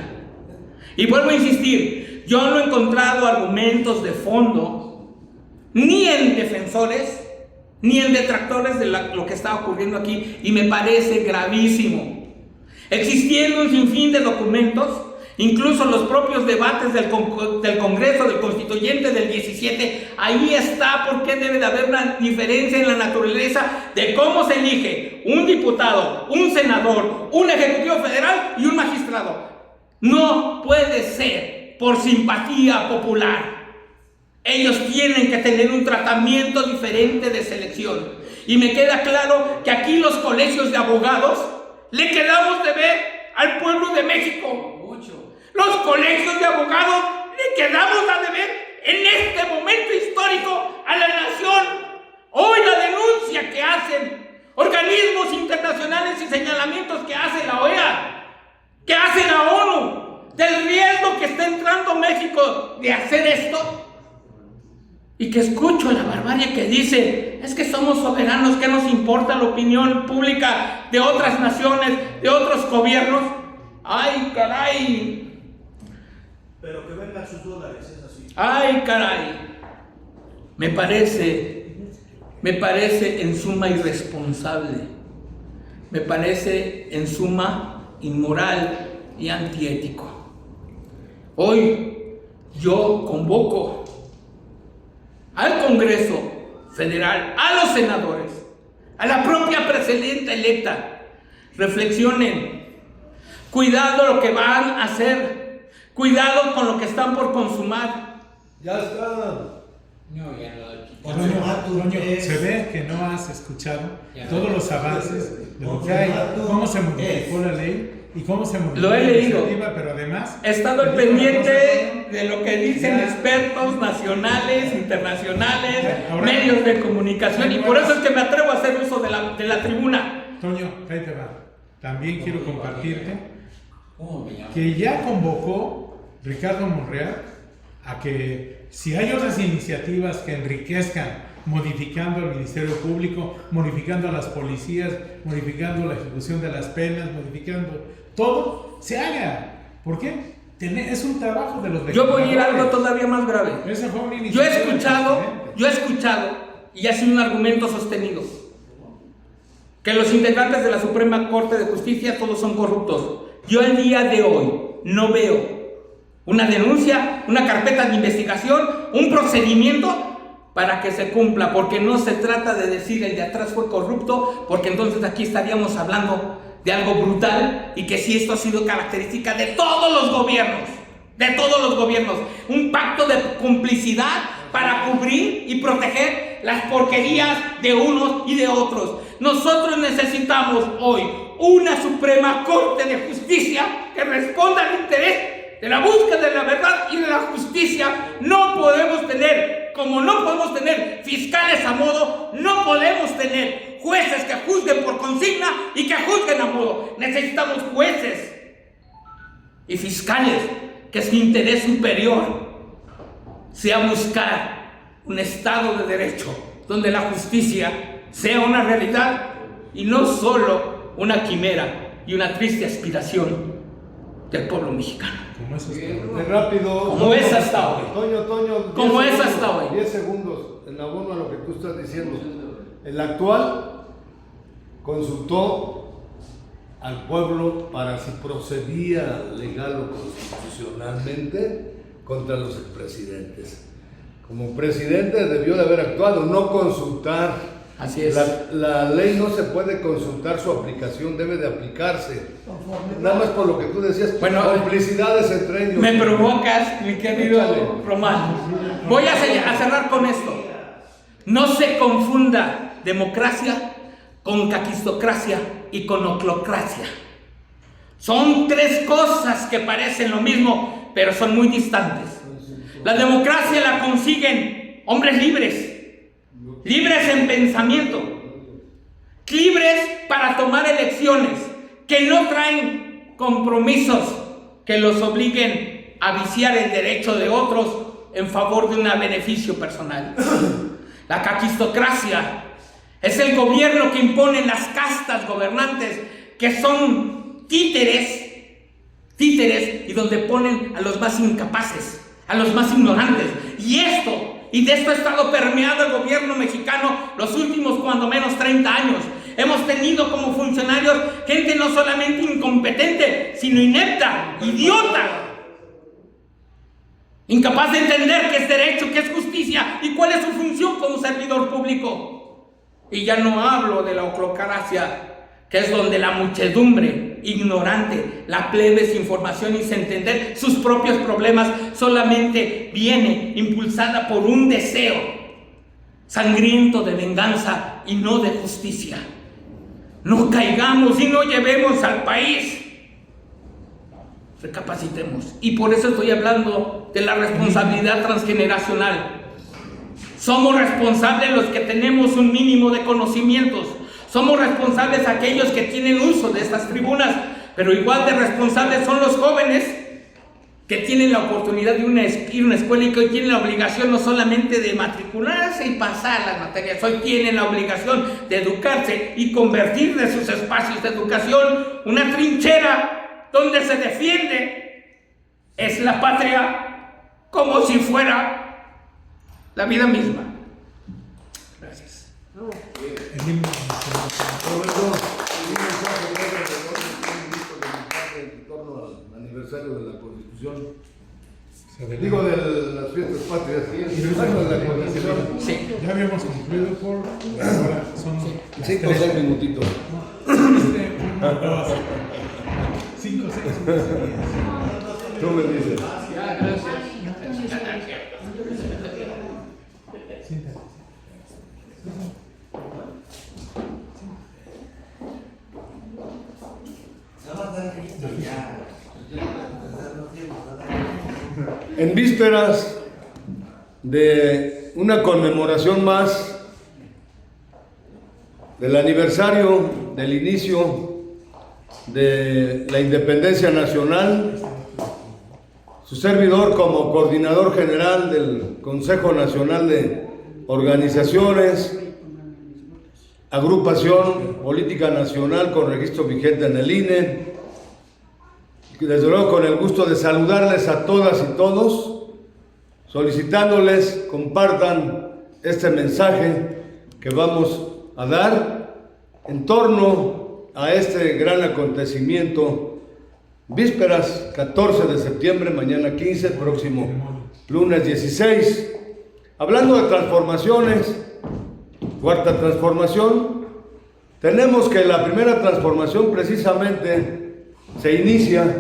Y vuelvo a insistir, yo no he encontrado argumentos de fondo, ni en defensores, ni en detractores de lo que está ocurriendo aquí, y me parece gravísimo. Existiendo un sinfín de documentos, incluso los propios debates del Congreso, del Constituyente del 17, ahí está por qué debe de haber una diferencia en la naturaleza de cómo se elige un diputado, un senador, un ejecutivo federal y un magistrado. No puede ser por simpatía popular. Ellos tienen que tener un tratamiento diferente de selección. Y me queda claro que aquí los colegios de abogados le quedamos de ver al pueblo de México. Los colegios de abogados le quedamos a deber en este momento histórico a la nación. Hoy la denuncia que hacen organismos internacionales y señalamientos que hace la OEA, que hace la ONU, del riesgo que está entrando México de hacer esto. Y que escucho la barbarie que dice, es que somos soberanos, ¿qué nos importa la opinión pública de otras naciones, de otros gobiernos? ¡Ay, caray! Pero que vengan sus dólares, es así. ¡Ay, caray! Me parece en suma irresponsable, me parece en suma inmoral y antiético. Hoy yo convoco al Congreso Federal, a los senadores, a la propia presidenta electa, reflexionen, cuidado lo que van a hacer, cuidado con lo que están por consumar. Ya está. Toño, se ve que no has escuchado todos los avances de lo que hay, cómo se modificó la ley y cómo se modificó Lo he la leído. iniciativa, pero además He estado al pendiente de lo que dicen expertos nacionales, internacionales, Ahora, medios de comunicación, y por eso es que me atrevo a hacer uso de la tribuna. Toño, ahí te va. También quiero compartirte que ya convocó Ricardo Monreal a que si hay otras iniciativas que enriquezcan, modificando el Ministerio Público, modificando a las policías, modificando la ejecución de las penas, modificando todo, se haga. ¿Por qué? Es un trabajo de los Yo voy a ir a legisladores. algo todavía más grave. Esa fue una Yo he iniciativa escuchado, y ha sido un argumento sostenido, que los integrantes de la Suprema Corte de Justicia todos son corruptos. Yo el día de hoy no veo una denuncia, una carpeta de investigación, un procedimiento para que se cumpla, porque no se trata de decir el de atrás fue corrupto, porque entonces aquí estaríamos hablando de algo brutal, y que si esto ha sido característica de todos los gobiernos, un pacto de complicidad para cubrir y proteger las porquerías de unos y de otros. Nosotros necesitamos hoy una Suprema Corte de Justicia que responda al interés de la búsqueda de la verdad y de la justicia. No podemos tener, como no podemos tener fiscales a modo, no podemos tener jueces que juzguen por consigna y que juzguen a modo. Necesitamos jueces y fiscales que su interés superior sea buscar un Estado de Derecho donde la justicia sea una realidad y no solo una quimera y una triste aspiración del pueblo mexicano. Como eso está. De rápido. Como es hasta hoy. Toño. Como 10 es segundos, hasta hoy. 10 segundos en abono a lo que tú estás diciendo. El actual consultó al pueblo para si procedía legal o constitucionalmente contra los expresidentes. Como presidente debió de haber actuado, no consultar. Así es. La ley no se puede consultar su aplicación, debe de aplicarse. Nada más por lo que tú decías, Bueno, complicidades entre ellos. Me provocas, mi querido Échale. Román. Voy a cerrar con esto. No se confunda democracia con caquistocracia y con oclocracia. Son tres cosas que parecen lo mismo, pero son muy distantes. La democracia la consiguen hombres libres en pensamiento, libres para tomar elecciones que no traen compromisos que los obliguen a viciar el derecho de otros en favor de un beneficio personal. La caquistocracia es el gobierno que impone las castas gobernantes, que son títeres y donde ponen a los más incapaces, a los más ignorantes. Y de esto ha estado permeado el gobierno mexicano los últimos cuando menos 30 años. Hemos tenido como funcionarios gente no solamente incompetente, sino inepta, idiota, incapaz de entender qué es derecho, qué es justicia y cuál es su función como servidor público. Y ya no hablo de la oclocracia, que es donde la muchedumbre ignorante, la plebe sin formación y sin entender sus propios problemas, solamente viene impulsada por un deseo sangriento de venganza y no de justicia. No caigamos y no llevemos al país. Recapacitemos. Y por eso estoy hablando de la responsabilidad transgeneracional. Somos responsables los que tenemos un mínimo de conocimientos. Somos responsables aquellos que tienen uso de estas tribunas, pero igual de responsables son los jóvenes que tienen la oportunidad de ir a una escuela y que hoy tienen la obligación no solamente de matricularse y pasar las materias, hoy tienen la obligación de educarse y convertir de sus espacios de educación una trinchera donde se defiende es la patria como si fuera la vida misma. Gracias. Roberto, un mensaje en torno al aniversario de la Constitución. Digo, de las fiestas patrias. Aniversario de la Constitución. Sí. Ya habíamos concluido por ahora son 5 o 6 minutitos. 5 o 6. Tú me dices. En vísperas de una conmemoración más del aniversario del inicio de la independencia nacional, su servidor como coordinador general del Consejo Nacional de Organizaciones, Agrupación Política Nacional con registro vigente en el INE, desde luego con el gusto de saludarles a todas y todos, solicitándoles compartan este mensaje que vamos a dar en torno a este gran acontecimiento, vísperas 14 de septiembre, mañana 15, próximo lunes 16, hablando de transformaciones, cuarta transformación. Tenemos que la primera transformación precisamente se inicia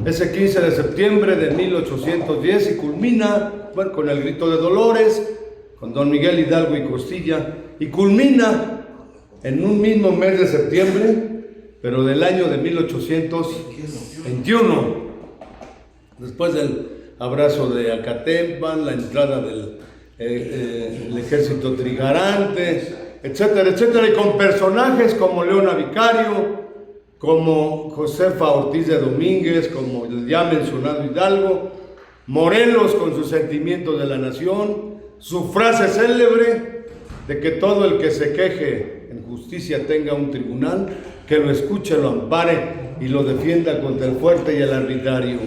ese 15 de septiembre de 1810 y culmina, bueno, con el grito de Dolores, con don Miguel Hidalgo y Costilla, y culmina en un mismo mes de septiembre, pero del año de 1821, después del abrazo de Acatempan, la entrada del ejército trigarante, etcétera, etcétera, y con personajes como Leona Vicario, como Josefa Ortiz de Domínguez, como el ya mencionado Hidalgo, Morelos con su sentimiento de la nación, su frase célebre de que todo el que se queje en justicia tenga un tribunal, que lo escuche, lo ampare y lo defienda contra el fuerte y el arbitrario.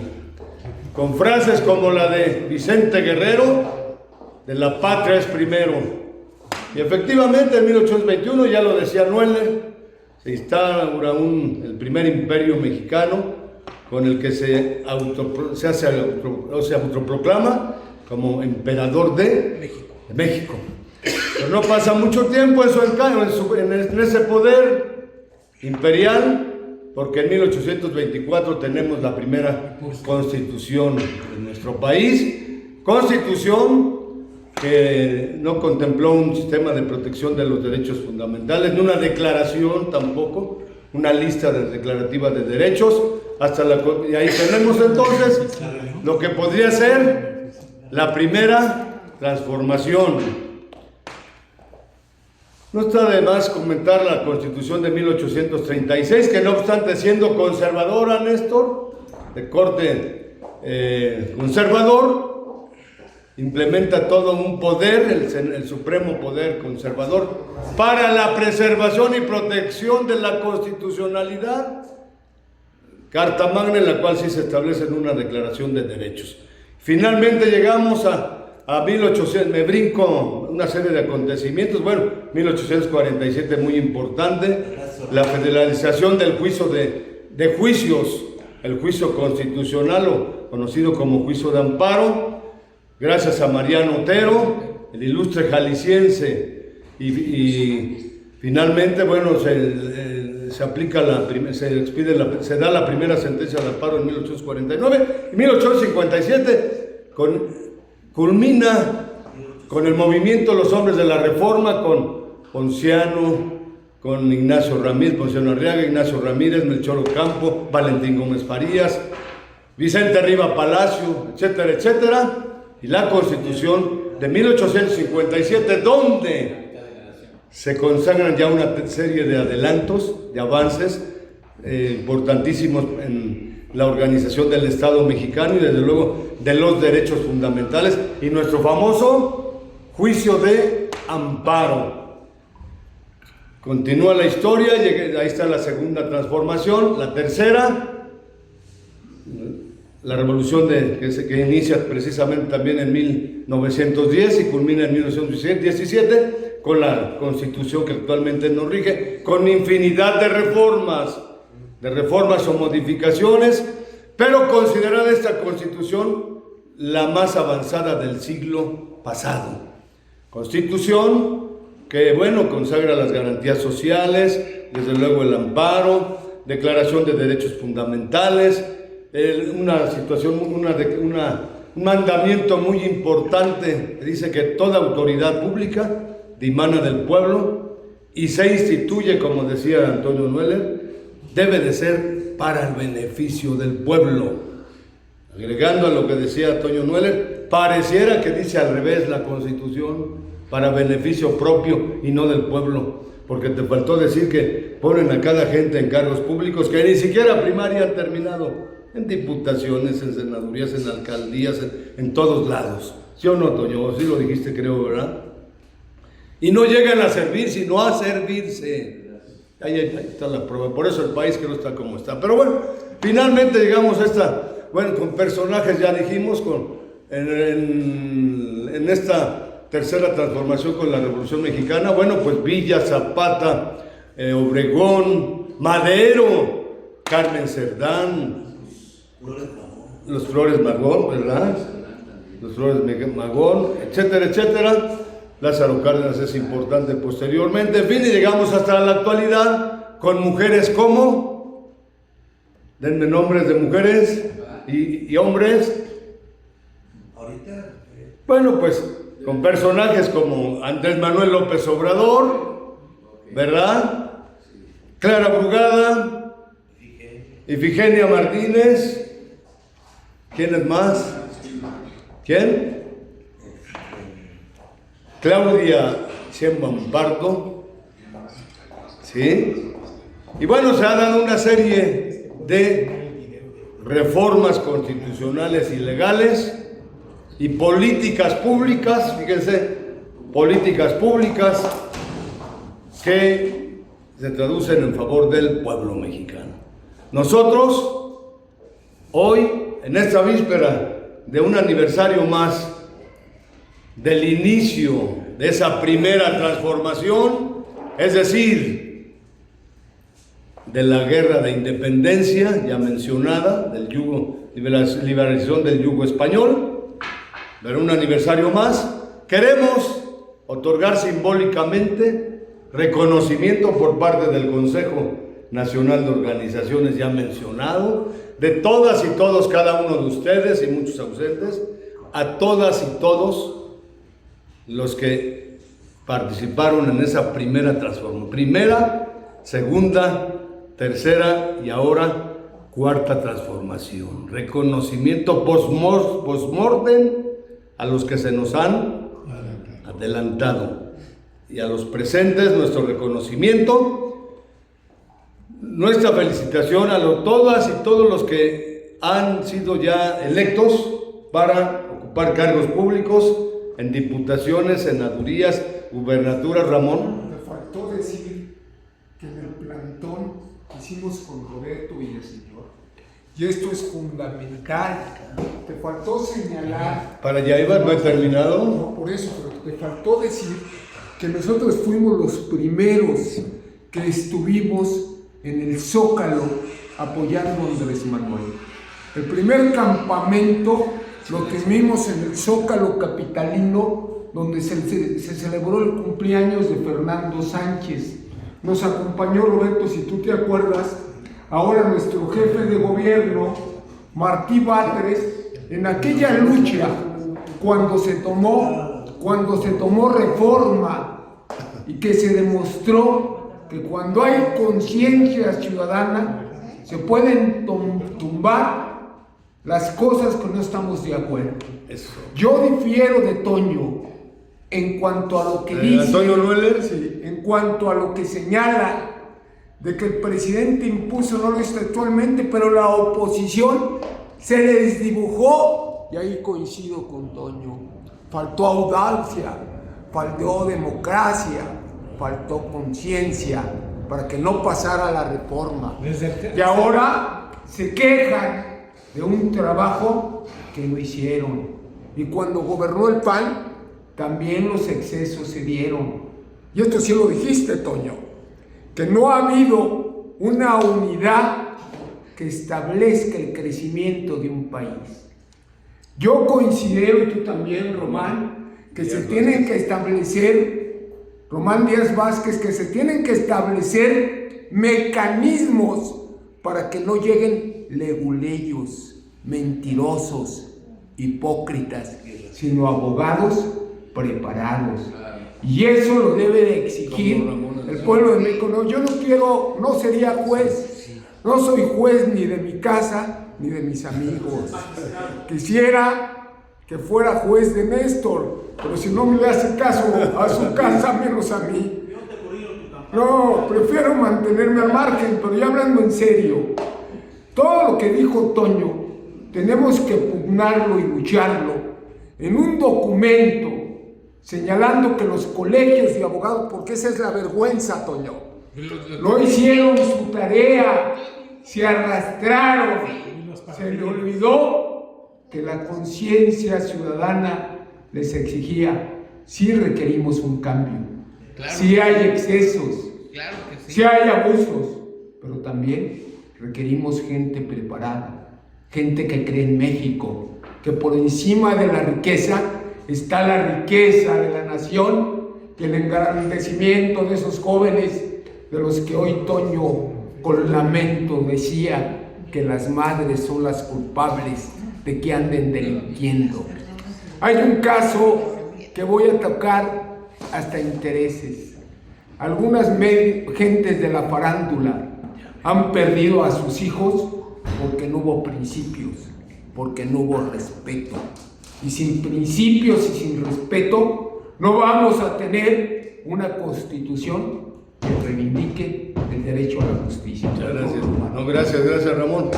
Con frases como la de Vicente Guerrero, de la patria es primero. Y efectivamente en 1821, ya lo decía Noelle, se instaura el primer imperio mexicano con el que se autoproclama como emperador de México. Pero no pasa mucho tiempo en ese poder imperial, porque en 1824 tenemos la primera constitución de nuestro país, constitución que no contempló un sistema de protección de los derechos fundamentales, ni una declaración tampoco, una lista declarativa de derechos, y ahí tenemos entonces lo que podría ser la primera transformación. No está de más comentar la Constitución de 1836, que no obstante siendo conservadora, Néstor, de corte conservador, implementa todo un poder, el supremo poder conservador, para la preservación y protección de la constitucionalidad. Carta magna en la cual sí se establece una declaración de derechos. Finalmente llegamos a 1800, me brinco una serie de acontecimientos, 1847 muy importante, la federalización del juicio de juicios, el juicio constitucional o conocido como juicio de amparo, gracias a Mariano Otero, el ilustre jalisciense, y finalmente, se aplica se da la primera sentencia de amparo en 1849 y 1857 culmina con el movimiento Los Hombres de la Reforma, con Ponciano, con Ignacio Ramírez, Ponciano Arriaga, Ignacio Ramírez, Melchor Ocampo, Valentín Gómez Farías, Vicente Riva Palacio, etcétera, etcétera, y la Constitución de 1857, donde se consagran ya una serie de adelantos, de avances importantísimos en la organización del Estado mexicano y desde luego de los derechos fundamentales, y nuestro famoso juicio de amparo. Continúa la historia, ahí está la segunda transformación, la tercera, la revolución que inicia precisamente también en 1910 y culmina en 1917 con la Constitución que actualmente nos rige, con infinidad de reformas o modificaciones, pero considerada esta Constitución la más avanzada del siglo pasado. Constitución que, consagra las garantías sociales, desde luego el amparo, declaración de derechos fundamentales, un mandamiento muy importante que dice que toda autoridad pública dimana del pueblo y se instituye, como decía Antonio Nueller, debe de ser para el beneficio del pueblo. Agregando a lo que decía Antonio Nueller, pareciera que dice al revés la Constitución, para beneficio propio y no del pueblo, porque te faltó decir que ponen a cada gente en cargos públicos que ni siquiera primaria han terminado, en diputaciones, en senadurías, en alcaldías, en todos lados. ¿Sí o no, Toño? Sí lo dijiste, creo, ¿verdad? Y no llegan a servir, sino a servirse. Ahí está la prueba. Por eso el país que no está como está. Pero bueno, finalmente llegamos a esta, con personajes ya dijimos, en esta tercera transformación con la Revolución Mexicana, pues Villa, Zapata, Obregón, Madero, Carmen Cerdán, los Flores Magón, ¿verdad? Los Flores Magón, etcétera, etcétera. Lázaro Cárdenas es importante posteriormente, en fin, y llegamos hasta la actualidad con mujeres como, denme nombres de mujeres y hombres. Con personajes como Andrés Manuel López Obrador, ¿verdad? Clara Brugada, Ifigenia Martínez. ¿Quién es más? ¿Quién? Claudia Sheinbaum Pardo, ¿sí? Y se ha dado una serie de reformas constitucionales y legales y políticas públicas, fíjense, políticas públicas que se traducen en favor del pueblo mexicano. Nosotros, hoy, en esta víspera de un aniversario más del inicio de esa primera transformación, es decir, de la guerra de independencia ya mencionada, del yugo, liberación del yugo español, pero un aniversario más, queremos otorgar simbólicamente reconocimiento por parte del Consejo Nacional de Organizaciones ya mencionado, de todas y todos, cada uno de ustedes y muchos ausentes, a todas y todos los que participaron en esa primera transformación, primera, segunda, tercera y ahora cuarta transformación. Reconocimiento post-mortem a los que se nos han adelantado y a los presentes nuestro reconocimiento, nuestra felicitación a todas y todos los que han sido ya electos para ocupar cargos públicos en diputaciones, senadurías, gubernaturas. Ramón. Me faltó decir que en el plantón que hicimos con Roberto Villaseñor, y esto es fundamental, te faltó señalar... Para allá iba, no he terminado. No, por eso, pero te faltó decir que nosotros fuimos los primeros que estuvimos en el Zócalo apoyando a Andrés Manuel. El primer campamento lo tuvimos en el Zócalo capitalino, donde se celebró el cumpleaños de Fernando Sánchez. nos acompañó Roberto, si tú te acuerdas, ahora nuestro jefe de gobierno, Martí Batres, en aquella lucha cuando se tomó reforma y que se demostró que cuando hay conciencia ciudadana se pueden tumbar las cosas que no estamos de acuerdo. Eso. Yo difiero de Toño en cuanto a lo que dice, Toño Nueller, sí, en cuanto a lo que señala de que el presidente impuso, no lo hizo actualmente, pero la oposición se desdibujó, y ahí coincido con Toño. Faltó audacia, faltó democracia, faltó conciencia para que no pasara la reforma. Y ahora se quejan de un trabajo que no hicieron. Y cuando gobernó el PAN, también los excesos se dieron. Y esto sí lo dijiste, Toño, que no ha habido una unidad que establezca el crecimiento de un país. Yo considero, y tú también, Román, que se tienen que establecer, Román Díaz Vázquez, que se tienen que establecer mecanismos para que no lleguen leguleyos, mentirosos, hipócritas, sino abogados preparados. Y eso lo debe de exigir el pueblo de México. No, yo no sería juez, no soy juez ni de mi casa ni de mis amigos. Quisiera que fuera juez de Néstor, pero si no me le hace caso a su casa, menos a mí. No, prefiero mantenerme al margen, pero ya hablando en serio, todo lo que dijo Toño, tenemos que pugnarlo y lucharlo en un documento señalando que los colegios de abogados, porque esa es la vergüenza, Toño, no hicieron su tarea, se arrastraron, se le olvidó que la conciencia ciudadana les exigía, sí requerimos un cambio, claro, sí hay excesos, claro que sí hay abusos, pero también requerimos gente preparada, gente que cree en México, que por encima de la riqueza está la riqueza de la nación, y el engrandecimiento de esos jóvenes de los que hoy Toño con lamento decía que las madres son las culpables de que anden delinquiendo. Hay un caso que voy a tocar hasta intereses. Algunas gentes de la farándula han perdido a sus hijos porque no hubo principios, porque no hubo respeto. Y sin principios y sin respeto no vamos a tener una constitución que reivindique el derecho a la justicia. Muchas gracias. No, gracias Ramón.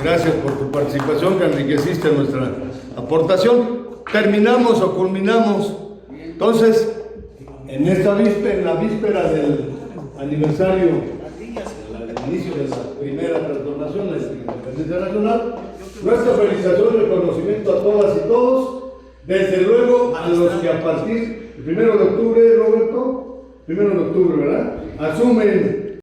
Gracias por tu participación, que enriqueciste nuestra aportación. Terminamos o culminamos. Entonces, en la víspera del aniversario del inicio de la primera transformación de la independencia nacional, nuestra felicitación y reconocimiento a todas y todos, desde luego a los que a partir del 1 de octubre, Roberto, 1 de octubre, ¿verdad?, asumen